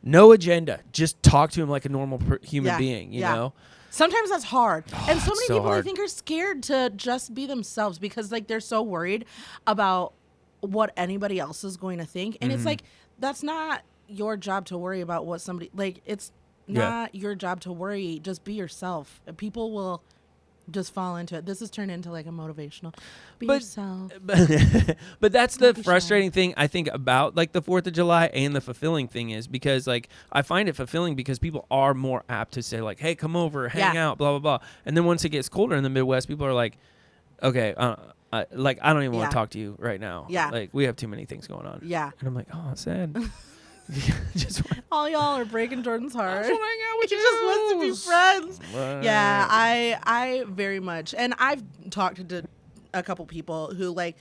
no agenda. Just talk to him like a normal human being. You know. Sometimes that's hard. And so many people hard. I think are scared to just be themselves because like they're so worried about what anybody else is going to think. And it's like, that's not your job to worry about what somebody, like, it's not your job to worry. Just be yourself. People will just fall into it. This has turned into like a motivational. Be yourself. But that's the frustrating thing I think about like the 4th of July and the fulfilling thing is because like I find it fulfilling because people are more apt to say like, hey, come over, hang out, blah, blah, blah. And then once it gets colder in the Midwest, people are like, okay, like I don't even want to talk to you right now. Yeah. Like we have too many things going on. Yeah. And I'm like, oh, it's sad. All y'all are breaking Jordan's heart. I just wanna hang out with He you. just wants to be friends. Yeah, I very much, and I've talked to a couple people who like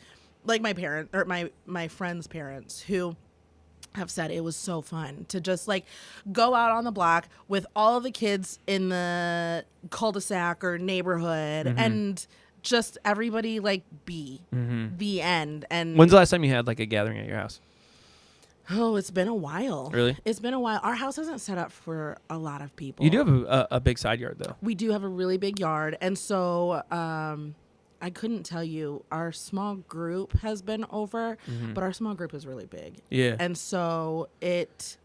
my parents or my friends' parents who have said it was so fun to just like go out on the block with all of the kids in the cul-de-sac or neighborhood and just everybody like be the end. And when's the last time you had like a gathering at your house? Oh, it's been a while. Really? It's been a while. Our house isn't set up for a lot of people. You do have a big side yard, though. We do have a really big yard. And so I couldn't tell you. Our small group has been over, but our small group is really big. Yeah. And so it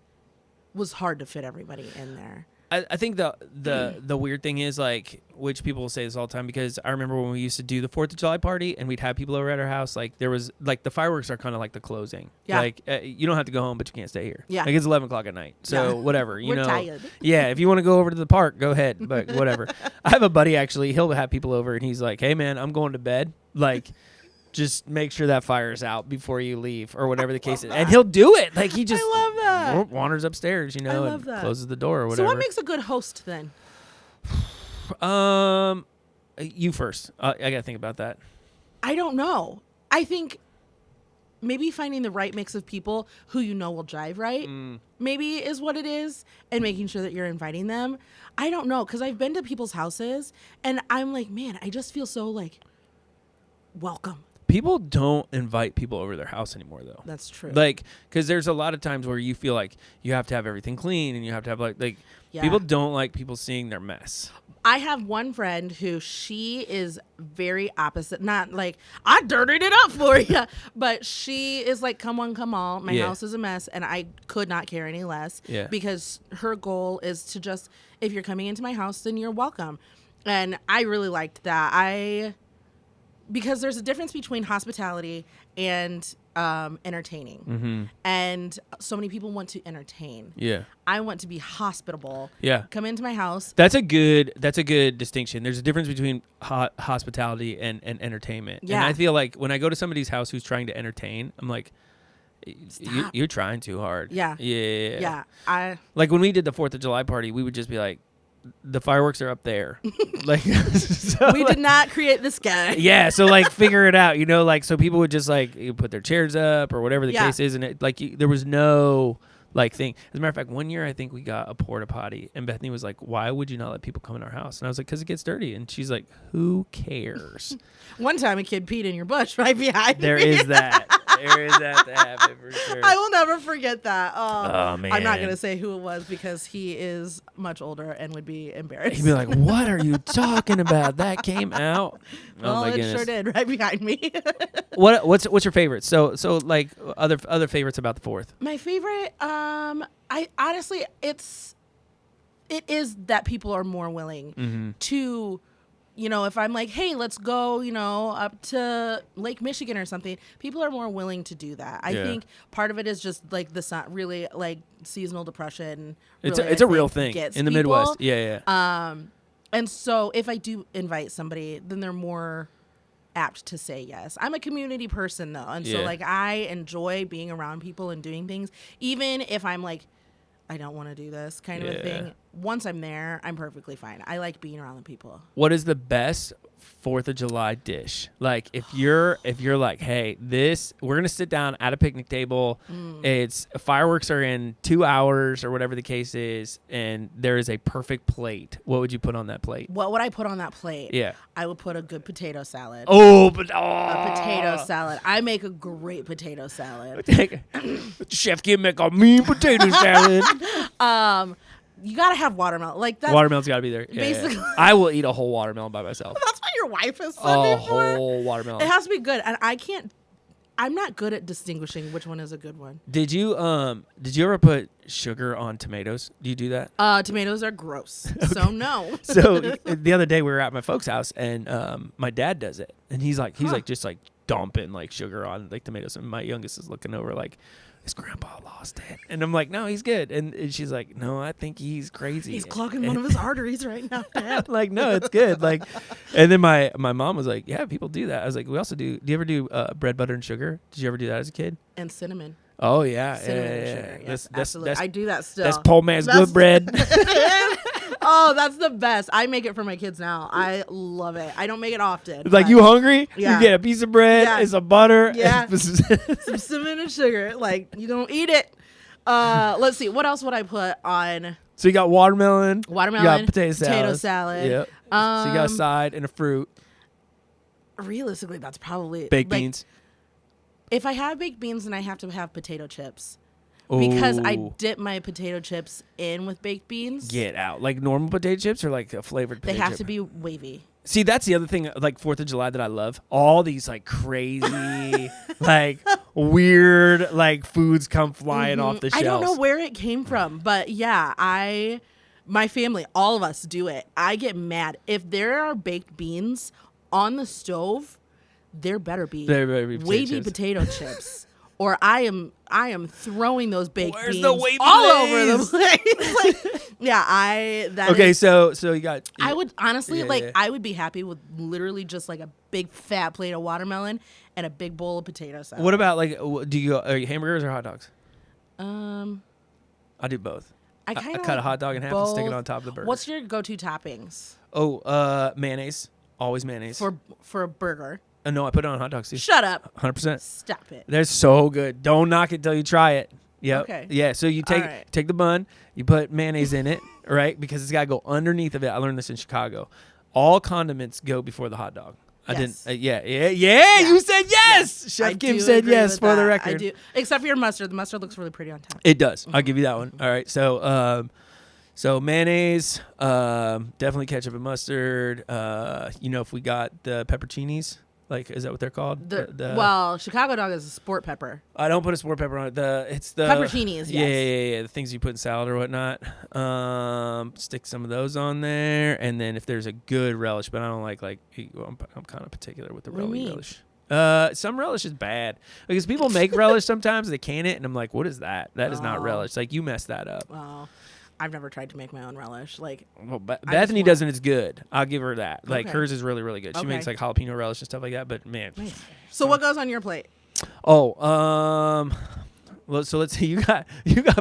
was hard to fit everybody in there. I think the weird thing is like, which people will say this all the time because I remember when we used to do the 4th of July party and we'd have people over at our house. Like there was like the fireworks are kind of like the closing. Yeah. Like you don't have to go home, but you can't stay here. Yeah. Like it's 11 o'clock at night. So whatever, you We're know. tired. Yeah. If you want to go over to the park, go ahead. But whatever. I have a buddy actually. He'll have people over and he's like, "Hey man, I'm going to bed. Like, just make sure that fire's out before you leave or whatever the case is." And he'll do it. Like he just I love that. wanders upstairs, you know, and closes the door or whatever. So what makes a good host then? You first. I gotta think about that. I don't know. I think maybe finding the right mix of people who you know will jive right maybe is what it is, and making sure that you're inviting them. I don't know, because I've been to people's houses and I'm like, man, I just feel so like welcome. People don't invite people over their house anymore, though. That's true. Like, because there's a lot of times where you feel like you have to have everything clean and you have to have like people don't like people seeing their mess. I have one friend who she is very opposite. Not like, I dirtied it up for you. But she is like, come on, come all. My house is a mess. And I could not care any less. Yeah. Because her goal is to just, if you're coming into my house, then you're welcome. And I really liked that. Because there's a difference between hospitality and entertaining. And so many people want to entertain. Yeah. I want to be hospitable. Yeah. Come into my house. That's a good distinction. There's a difference between hospitality and entertainment. Yeah. And I feel like when I go to somebody's house who's trying to entertain, I'm like, you're trying too hard. Yeah. Yeah. Yeah. Like when we did the 4th of July party, we would just be like, the fireworks are up there. Like so we did not create the sky. Yeah, so like figure it out, you know, like so people would just like put their chairs up or whatever the case is, and it like there was no like thing. As a matter of fact, one year I think we got a porta potty, and Bethany was like, "Why would you not let people come in our house?" And I was like, "Because it gets dirty." And she's like, "Who cares?" One time a kid peed in your bush right behind There me. is that. There is that to happen for sure. I will never forget that. Oh man, I'm not going to say who it was because he is much older and would be embarrassed. He'd be like, "What are you talking about? That came out." Well, oh my it goodness. sure did, right behind me. What's your favorite? So like other favorites about the 4th? My favorite, I honestly, it is that people are more willing to, you know, if I'm like, hey, let's go, you know, up to Lake Michigan or something, people are more willing to do that. I think part of it is just like the sun, really like seasonal depression. It's really, a real thing gets in the people. Midwest. Yeah. And so if I do invite somebody, then they're more apt to say yes. I'm a community person though, and so Yeah. like I enjoy being around people and doing things, even if I'm like, I don't want to do this kind of a Yeah. thing. Once I'm there, I'm perfectly fine. I like being around the people. What is the best 4th of July dish? Like if you're like, hey, we're gonna sit down at a picnic table. It's fireworks are in 2 hours or whatever the case is, and there is a perfect plate. What would you put on that plate? What would I put on that plate? Yeah. I would put a good potato salad. Oh, but A potato salad. I make a great potato salad. Chef can make a mean potato salad. You gotta have watermelon. Like that. Watermelon's got to be there. Yeah, Basically. yeah. I will eat a whole watermelon by myself. That's what your wife is A sending for. whole watermelon. It has to be good, and I'm not good at distinguishing which one is a good one. Did you ever put sugar on tomatoes? Do you do that? Tomatoes are gross, so no. So the other day we were at my folks' house and my dad does it, and he's like just like dumping like sugar on like tomatoes, and my youngest is looking over like, his grandpa lost it, and I'm like, no, he's good, and she's like, no, I think he's crazy. He's clogging one of his arteries right now, Dad. Like, no, it's good. Like, and then my mom was like, yeah, people do that. I was like, we also do you ever do bread, butter, and sugar? Did you ever do that as a kid? And cinnamon. Oh yeah, Cinnamon and yeah. sugar. Yes, absolutely. That's I do that still. that's poor man's good bread. Oh, that's the best. I make it for my kids now. I love it. I don't make it often. It's like, but you hungry? Yeah. You get a piece of bread, Yeah. and some butter. Yeah. and some cinnamon and sugar. Like, you don't eat it. Let's see. What else would I put on? So you got watermelon. Watermelon. You got potato salad. Yep. So you got a side and a fruit. Realistically, that's probably Baked like, beans. If I have baked beans, then I have to have potato chips. Because I Ooh. dip my potato chips in with baked beans. Get out. Like normal potato chips or like a flavored They potato have chip? to be wavy. See, that's the other thing, like 4th of July that I love. All these like crazy, like weird, like foods come flying off the shelves. I don't know where it came from, but yeah, my family, all of us do it. I get mad. If there are baked beans on the stove, there better be wavy potato chips. Or I am throwing those baked Where's beans the wavy all lays? over the place. Like, yeah, Okay, so you got. I would honestly yeah. I would be happy with literally just like a big fat plate of watermelon and a big bowl of potato salad. What about like? Do you go hamburgers or hot dogs? I do both. I cut a hot dog in half and stick it on top of the burger. What's your go-to toppings? Oh, mayonnaise. Always mayonnaise. For a burger. No, I put it on hot dogs too. Shut up. 100%. Stop it. They're so good. Don't knock it till you try it. Yep. Okay. Yeah. So you take the bun, you put mayonnaise in it, right? Because it's got to go underneath of it. I learned this in Chicago. All condiments go before the hot dog. I Yes. didn't. Yeah. You said yes. I Chef Kim do said agree yes with for the that. record. I do. Except for your mustard. The mustard looks really pretty on top. It does. I'll give you that one. All right. So mayonnaise, definitely ketchup and mustard. If we got the pepperoncinis. Like, is that what they're called? Well, Chicago dog is a sport pepper. I don't put a sport pepper on it. It's the Pepperoncinis, yes. Yeah. The things you put in salad or whatnot. Stick some of those on there, and then if there's a good relish, but I don't like I'm kind of particular with the What do you mean? relish. Some relish is bad because people make relish sometimes they can it, and I'm like, what is that? That is not relish. Like, you messed that up. Well, I've never tried to make my own relish. Like, Well, Bethany doesn't. It's good. I'll give her that. Like, Okay. hers is really, really good. She Okay. makes like jalapeno relish and stuff like that. But man, so what goes on your plate? well, so let's see. You got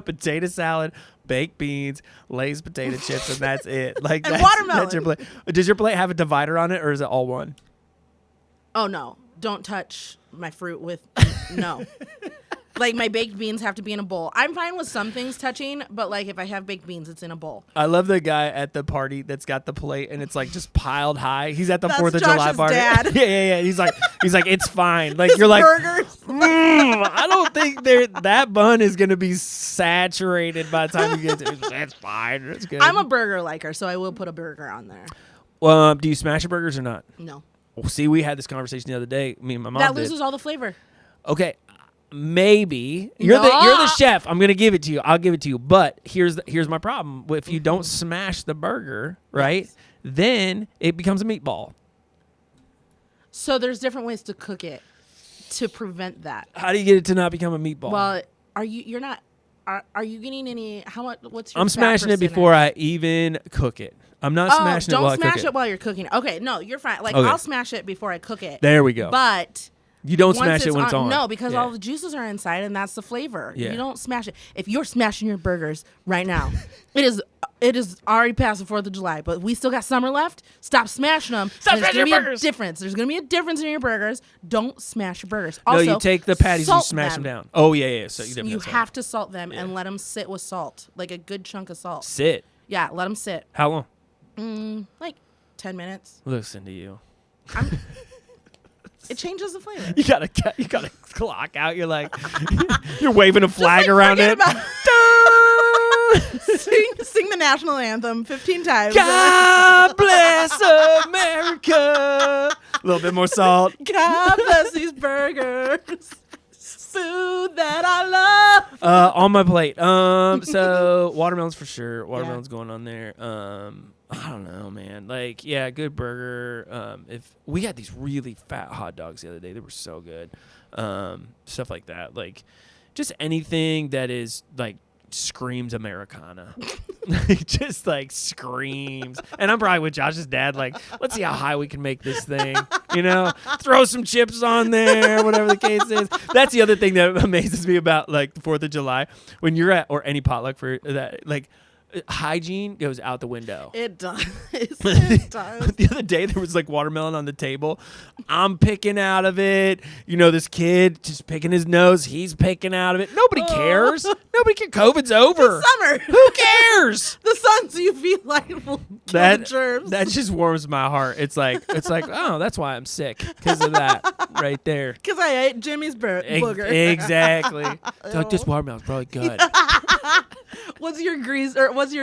potato salad, baked beans, Lay's potato chips, and that's it. Like, And that's watermelon. your plate. Does your plate have a divider on it, or is it all one? Oh no! Don't touch my fruit with no. Like, my baked beans have to be in a bowl. I'm fine with some things touching, but like if I have baked beans, it's in a bowl. I love the guy at the party that's got the plate and it's like just piled high. He's at the That's 4th of July Josh's party. dad. Yeah. He's like, it's fine. Like, His you're like, burgers. I don't think that bun is gonna be saturated by the time you get to it. That's fine. That's good. I'm a burger liker, so I will put a burger on there. Do you smash your burgers or not? No. Well, see, we had this conversation the other day. Me and my mom That did. loses all the flavor. Okay, maybe you're the chef. I'm gonna give it to you. I'll give it to you. But here's my problem. If you don't smash the burger, right, Yes. then it becomes a meatball. So there's different ways to cook it to prevent that. How do you get it to not become a meatball? Well, are you getting any? What's your I'm fat smashing it before percentage? I even cook it. I'm not smashing it while I cook it. Don't smash it while you're cooking it. Okay, no, you're fine. Like, Okay. I'll smash it before I cook it. There we go. But you don't once smash it when it's on. No, because all the juices are inside, and that's the flavor. Yeah. You don't smash it. If you're smashing your burgers right now, it is already past the 4th of July, but we still got summer left. Stop smashing them. Stop smashing your burgers. There's going to be a difference in your burgers. Don't smash your burgers. Also, no, you take the patties and you salt smash them down. Oh, yeah. So you have to salt them and let them sit with salt, like a good chunk of salt. Sit? Yeah, let them sit. How long? Like 10 minutes. Listen to you. It changes the flavor. You gotta clock out. You're like, you're waving a flag around it. Sing the national anthem 15 times. God bless America. A little bit more salt. God bless these burgers. Food that I love. On my plate. So watermelons for sure. Watermelons going on there. I don't know, man. Like, yeah, good burger. If we had these really fat hot dogs the other day, they were so good. Stuff like that. Like, just anything that is like screams Americana. Just like screams. And I'm probably with Josh's dad, like, let's see how high we can make this thing. You know, throw some chips on there, whatever the case is. That's the other thing that amazes me about like the 4th of July. When you're at, or any potluck for that, like, hygiene goes out the window. It does. It does. The other day there was like watermelon on the table. I'm picking out of it. You know, this kid just picking his nose. He's picking out of it. Nobody cares. Nobody cares. COVID's over. It's summer. Who cares? The sun's UV light will kill the germs. That just warms my heart. It's like, oh, that's why I'm sick, because of that right there. Because I ate Jimmy's booger. Exactly. It's like, this watermelon's probably good. What's your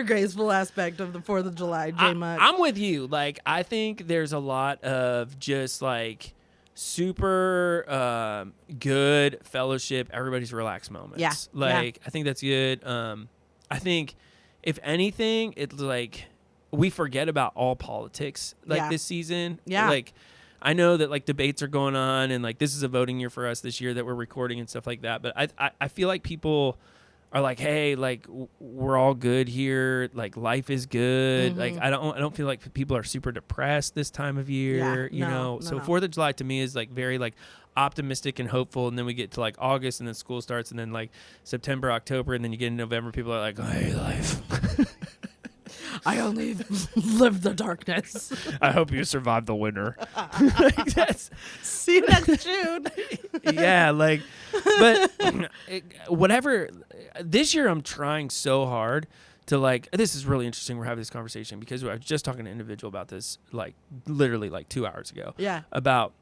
graceful aspect of the 4th of July, J-Muck? I'm with you. Like, I think there's a lot of just like super good fellowship, everybody's relaxed moments. Yeah. Like, I think that's good. I think if anything, it's like we forget about all politics like this season. Yeah. Like, I know that like debates are going on and like this is a voting year for us this year that we're recording and stuff like that. But I feel like people are like, hey, like we're all good here. Like life is good. Mm-hmm. Like I don't feel like people are super depressed this time of year. You know, so 4th of July to me is like very like optimistic and hopeful. And then we get to like August and then school starts and then like September, October, and then you get in November. People are like, I hate life. I only live the darkness. I hope you survive the winter. See you next June. Yeah, like, but whatever. This year I'm trying so hard to like, this is really interesting. We're having this conversation because I was just talking to an individual about this, like literally like 2 hours ago. Yeah. About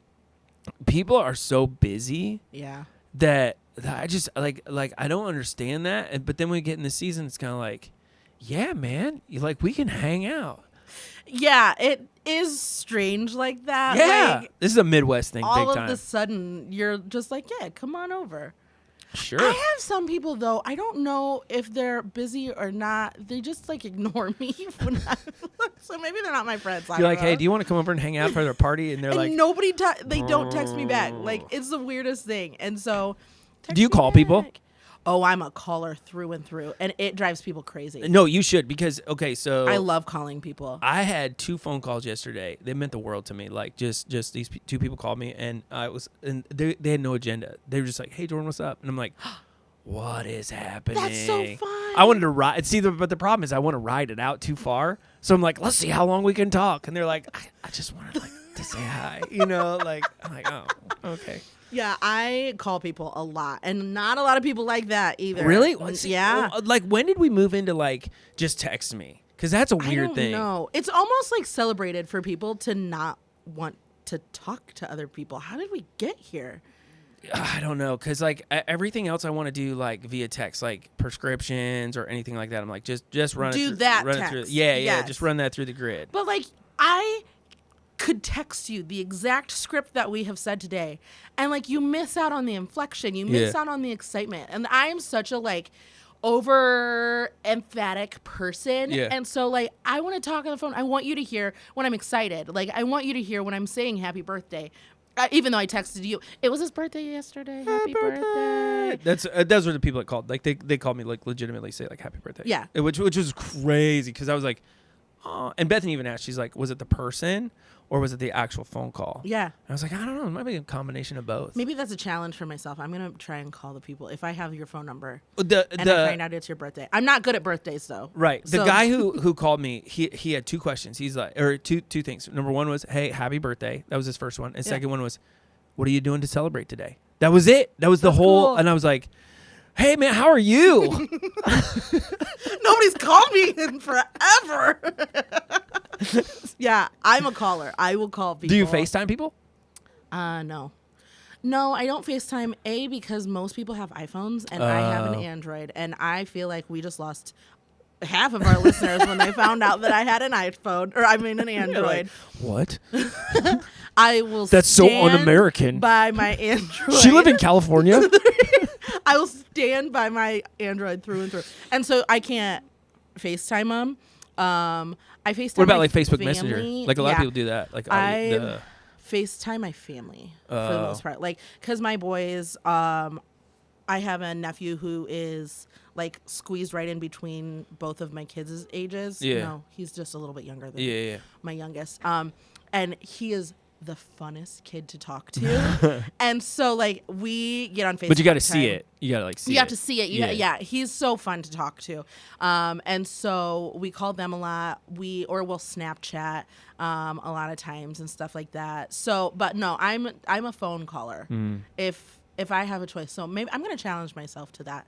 people are so busy. Yeah. That I just like I don't understand that. But then when we get in the season, it's kind of like, yeah, man, we can hang out. Yeah, it is strange like that. Yeah, like, this is a Midwest thing, all big time. of a sudden, you're just like, yeah, come on over. Sure. I have some people, though, I don't know if they're busy or not. They just, like, ignore me. So maybe they're not my friends. You're like, hey, do you want to come over and hang out for their party? And they're and like... nobody, they don't text me back. Like, it's the weirdest thing. And so... Do you call people? Oh, I'm a caller through and through, and it drives people crazy. No, you should, because, okay, so... I love calling people. I had 2 phone calls yesterday. They meant the world to me. Like, just these 2 people called me, and they had no agenda. They were just like, hey, Jordan, what's up? And I'm like, what is happening? That's so fun. I wanted to ride... See, but the problem is I want to ride it out too far. So I'm like, let's see how long we can talk. And they're like, I just wanted, like, to say hi. You know, like, I'm like, oh, okay. Yeah, I call people a lot, and not a lot of people like that either. Really? Yeah. Like, when did we move into, like, just text me? Because that's a weird thing. No, it's almost like celebrated for people to not want to talk to other people. How did we get here? I don't know, because, like, everything else I want to do, like, via text, like prescriptions or anything like that, I'm like, just run it through. Do that run text. It through. Yeah, Yes. just run that through the grid. But, like, I could text you the exact script that we have said today, and like you miss out on the inflection, you miss out on the excitement, and I am such a like over emphatic person, and so like I want to talk on the phone. I want you to hear when I'm excited, like I want you to hear when I'm saying happy birthday, even though I texted you. It was his birthday yesterday. Happy birthday. Those were the people that called. Like they called me like legitimately say like happy birthday. Yeah, which was crazy because I was like, And Bethany even asked, she's like, was it the person or was it the actual phone call? Yeah. And I was like, I don't know. It might be a combination of both. Maybe that's a challenge for myself. I'm going to try and call the people if I have your phone number and I find out it's your birthday. I'm not good at birthdays, though. Right. The guy who called me, he had two questions. He's like, or two things. Number one was, hey, happy birthday. That was his first one. And second one was, what are you doing to celebrate today? That was it. That was the whole. Cool. And I was like, hey, man, how are you? Nobody's called me in forever. Yeah, I'm a caller. I will call people. Do you FaceTime people? No. No, I don't FaceTime, because most people have iPhones and I have an Android. And I feel like we just lost half of our listeners when they found out that I had an iPhone, or an Android. Like, what? I will That's so un-American. By my Android. She live in California? I will stand by my Android through and through. And so I can't FaceTime them. I FaceTime What about my Facebook family. Messenger? Like a lot of people do that. Like I FaceTime my family for the most part. Like, because my boys, I have a nephew who is like squeezed right in between both of my kids' ages. Yeah. No, he's just a little bit younger than my youngest. And he is the funnest kid to talk to. And so like we get on Facebook. But you got to see it. You got to like see it. You have to see it. Yeah. He's so fun to talk to. And so we call them a lot. We'll Snapchat a lot of times and stuff like that. So, but no, I'm a phone caller. If I have a choice. So maybe I'm going to challenge myself to that.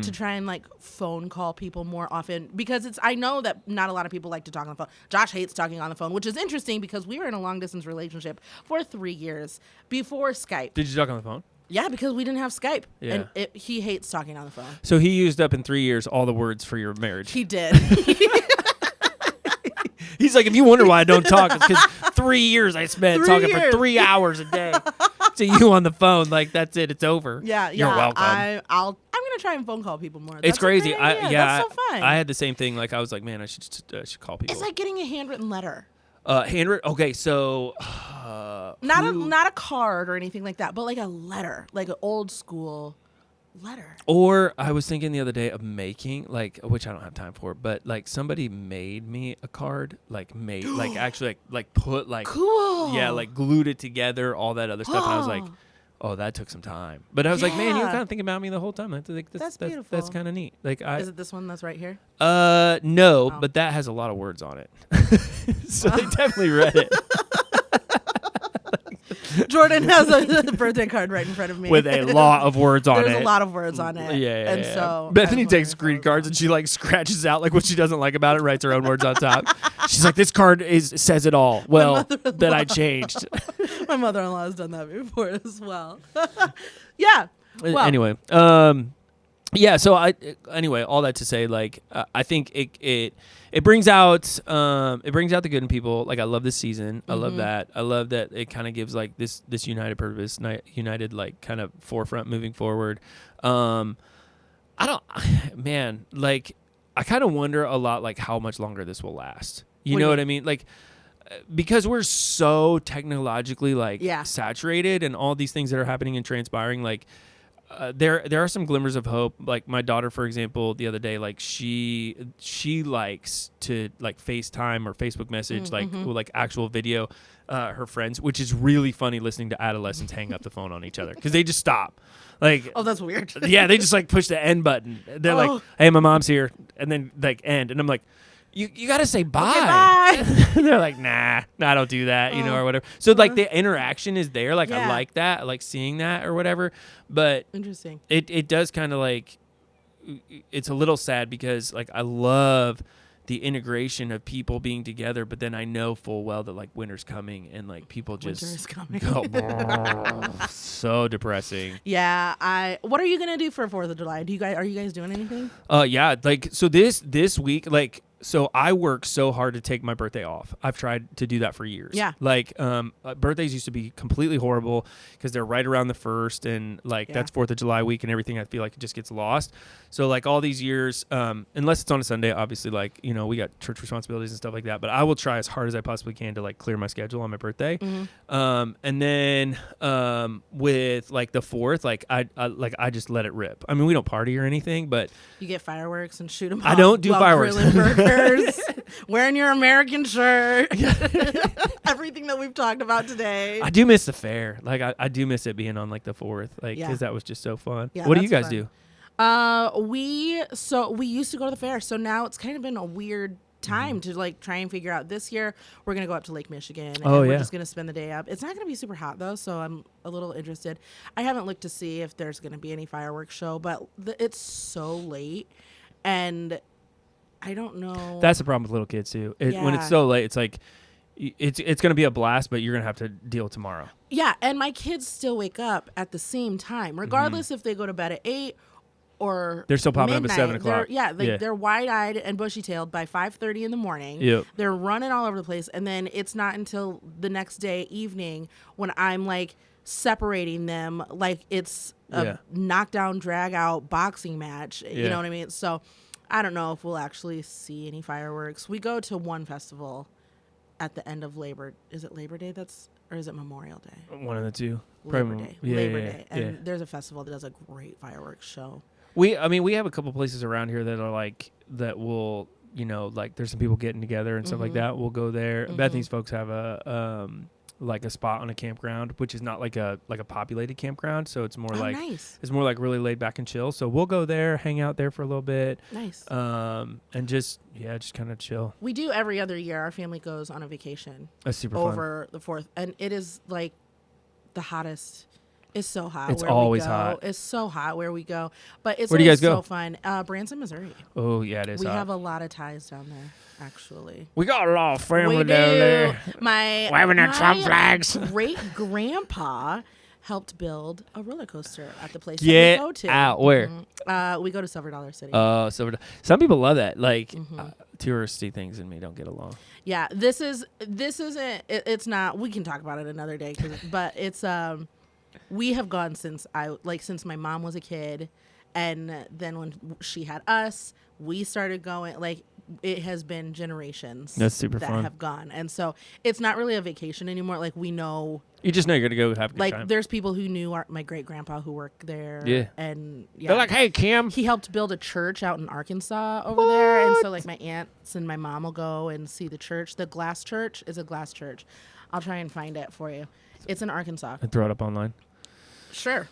To try and like phone call people more often, because I know that not a lot of people like to talk on the phone. Josh hates talking on the phone, which is interesting because we were in a long distance relationship for 3 years before Skype. Did you talk on the phone? Yeah, because we didn't have Skype. Yeah. And he hates talking on the phone. So he used up in 3 years all the words for your marriage. He did. He's like, if you wonder why I don't talk, it's because 3 years I spent talking for 3 hours a day to you on the phone. Like, that's it. It's over. Yeah. You're welcome. I'm going to try and phone call people more. It's crazy. That's so fun. I had the same thing. Like, I was like, man, I should call people. It's like getting a handwritten letter. Handwritten? Okay, so... not a card or anything like that, but like a letter. Like an old school letter. Or I was thinking the other day of making, like, which I don't have time for, but like somebody made me a card, like actually like put like, cool. Yeah, like glued it together, all that other stuff. And I was like, oh, that took some time. But I was like, man, you were kind of thinking about me the whole time. That's beautiful. That's kind of neat. Like, is it this one that's right here? No, but that has a lot of words on it. So they definitely read it. Jordan has a birthday card right in front of me with a lot of words on it. There's a lot of words on it. Yeah. So Bethany takes screen cards and she like scratches out like what she doesn't like about it, writes her own words on top. She's like, this card says it all. Well, that I changed. My mother-in-law has done that before as well. Yeah. Well. Anyway, yeah. So all that to say, like, I think it brings out the good in people. Like, I love this season. I love that. I love that it kind of gives like this united purpose, united like kind of forefront moving forward. I kind of wonder a lot like how much longer this will last. You know what I mean? Like, because we're so technologically like saturated and all these things that are happening and transpiring, like. There are some glimmers of hope. Like my daughter, for example, the other day, like she likes to like FaceTime or Facebook message like actual video her friends, which is really funny listening to adolescents hang up the phone on each other because they just stop. Like, oh, that's weird. Yeah, they just like push the end button. They're like, "Hey, my mom's here," and then like end, and I'm like. You got to say bye. Okay, bye. They're like, nah, I don't do that, or whatever. So like the interaction is there. Like I like that. I like seeing that or whatever. But interesting. It does kind of like, it's a little sad because like I love the integration of people being together, but then I know full well that like winter's coming and like people just go so depressing. Yeah, what are you gonna do for 4th of July? Are you guys doing anything? Yeah, like so this week, like. So I work so hard to take my birthday off. I've tried to do that for years. Yeah. Like birthdays used to be completely horrible because they're right around the 1st and like that's 4th of July week and everything. I feel like it just gets lost. So like all these years, unless it's on a Sunday, obviously like, we got church responsibilities and stuff like that, but I will try as hard as I possibly can to like clear my schedule on my birthday. And then with like the 4th, like I just let it rip. I mean, we don't party or anything, but you get fireworks and shoot them off. I don't do fireworks. fireworkers, wearing your American shirt, everything that we've talked about today. I do miss the fair. Like I do miss it being on like the 4th, like because that was just so fun. Yeah, what do you that's guys fun. do? We used to go to the fair, so now it's kind of been a weird time to like try and figure out. This year we're gonna go up to Lake Michigan and we're just gonna spend the day up. It's not gonna be super hot though, so I'm a little interested. I haven't looked to see if there's gonna be any fireworks show, but it's so late and I don't know. That's the problem with little kids too. When it's so late, it's like it's gonna be a blast, but you're gonna have to deal tomorrow. Yeah, and my kids still wake up at the same time, regardless if they go to bed at 8 or they're still popping midnight. up at 7 o'clock. They're wide-eyed and bushy-tailed by 5:30 in the morning. Yep. They're running all over the place, and then it's not until the next day evening when I'm like separating them like it's a knockdown, drag-out boxing match. You know what I mean? So I don't know if we'll actually see any fireworks. We go to one festival at the end of Labor. Is it Labor Day? Or is it Memorial Day? One of the two. Labor Day. Labor Day. And yeah. there's a festival that does a great fireworks show. We have a couple places around here that are like that will, like there's some people getting together and stuff like that. We'll go there. Bethany's folks have a like a spot on a campground, which is not like a populated campground, so it's more nice. It's more like really laid back and chill. So we'll go there, hang out there for a little bit. Nice. And just kind of chill. We do every other year. Our family goes on a vacation. That's super over the 4th, and it is like the hottest. It's so hot. It's where always we go. hot. It's so hot where we go, but it's where do you guys go? So fun. Branson, Missouri. Oh yeah, it is. We hot. have a lot of ties down there. Actually, we got a lot of family we down do. there. Waving their Trump flags. Great grandpa helped build a roller coaster at the place Get that we go to. out. Where? We go to Silver Dollar City. Some people love that. Like touristy things and me don't get along. Yeah, this isn't. It's not. We can talk about it another day. But it's we have gone since my mom was a kid, and then when she had us, we started going. Like it has been generations. That's super fun. Have gone, and so it's not really a vacation anymore. Like we know. You just know you're gonna go have a good time. Like there's people who knew my great grandpa who worked there. Yeah. And they're like, hey Kim. He helped build a church out in Arkansas over there, and so like my aunts and my mom will go and see the church. The glass church is a glass church. I'll try and find it for you. It's in Arkansas. And throw it up online. Sure.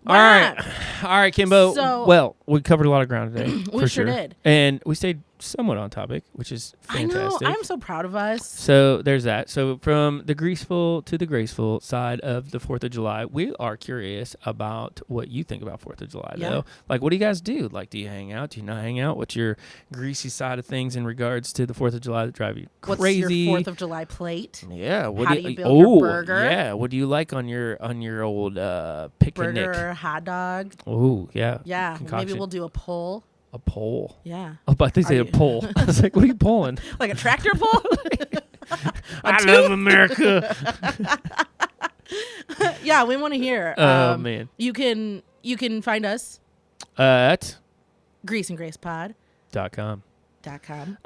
All right, Kimbo. So, well, we covered a lot of ground today. We sure did. And we stayed somewhat on topic, which is fantastic. I know. I'm so proud of us. So there's that. So from the greaseful to the graceful side of the 4th of July, we are curious about what you think about 4th of July, though. Like, what do you guys do? Like, do you hang out? Do you not hang out? What's your greasy side of things in regards to the 4th of July that drive you crazy? What's your 4th of July plate? Yeah. How do you build your burger? Yeah. What do you like on your old picnic? Burger, hot dog. Oh, yeah. Yeah. Concoction. Maybe we'll do a poll. A pole. Yeah. Oh, but they say a pole. I was like, what are you pulling? Like a tractor pull? I love America. Yeah, we want to hear. Oh, man. You can find us at greaseandgracepod.com.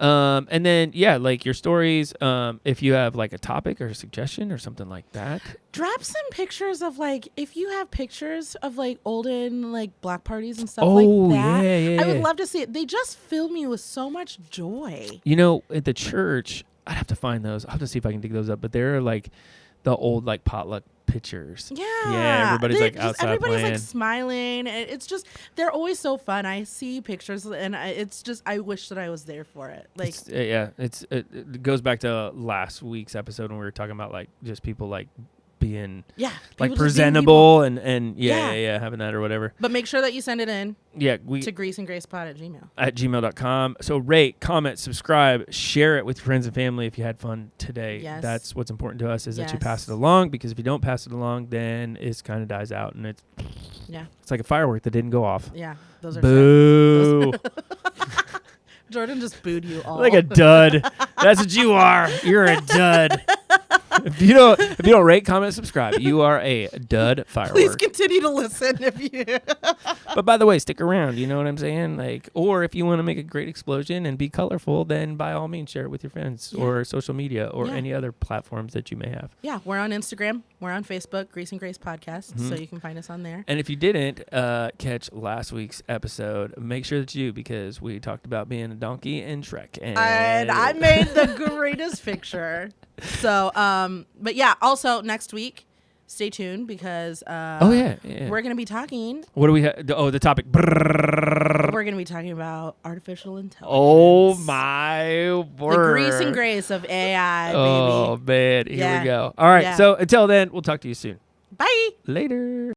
And then, like your stories, if you have like a topic or a suggestion or something like that. Drop some pictures of like, if you have pictures of like olden like block parties and stuff like that. Yeah. I would love to see it. They just fill me with so much joy. At the church, I'd have to find those. I'll have to see if I can dig those up. But they're like the old like potluck pictures. Yeah. Everybody's like outside everybody's playing. like smiling. It's just, they're always so fun. I see pictures and it's just, I wish that I was there for it. Like, it goes back to last week's episode when we were talking about like just people like being like presentable and having that or whatever. But make sure that you send it in to greaseandgracepod@gmail.com. At gmail.com. So rate, comment, subscribe, share it with your friends and family if you had fun today. Yes. That's what's important to us is that you pass it along, because if you don't pass it along, then it kind of dies out and it's like a firework that didn't go off. Yeah. Those are boo. Jordan just booed you all. Like a dud. That's what you are. You're a dud. If you don't rate, comment, subscribe, you are a dud firework. Please continue to listen if you. But by the way, stick around. You know what I'm saying? Like, or if you want to make a great explosion and be colorful, then by all means share it with your friends or social media or any other platforms that you may have. Yeah, we're on Instagram. We're on Facebook, Grease and Grace Podcast, so you can find us on there. And if you didn't catch last week's episode, make sure that you, because we talked about being a donkey in Shrek. And I made the greatest picture. So, but yeah, also next week, stay tuned because we're going to be talking. What do we have? Oh, the topic. We're going to be talking about artificial intelligence. Oh, my word. The Grease and Grace of AI, baby. Oh, man. Here we go. All right. So until then, we'll talk to you soon. Bye. Later.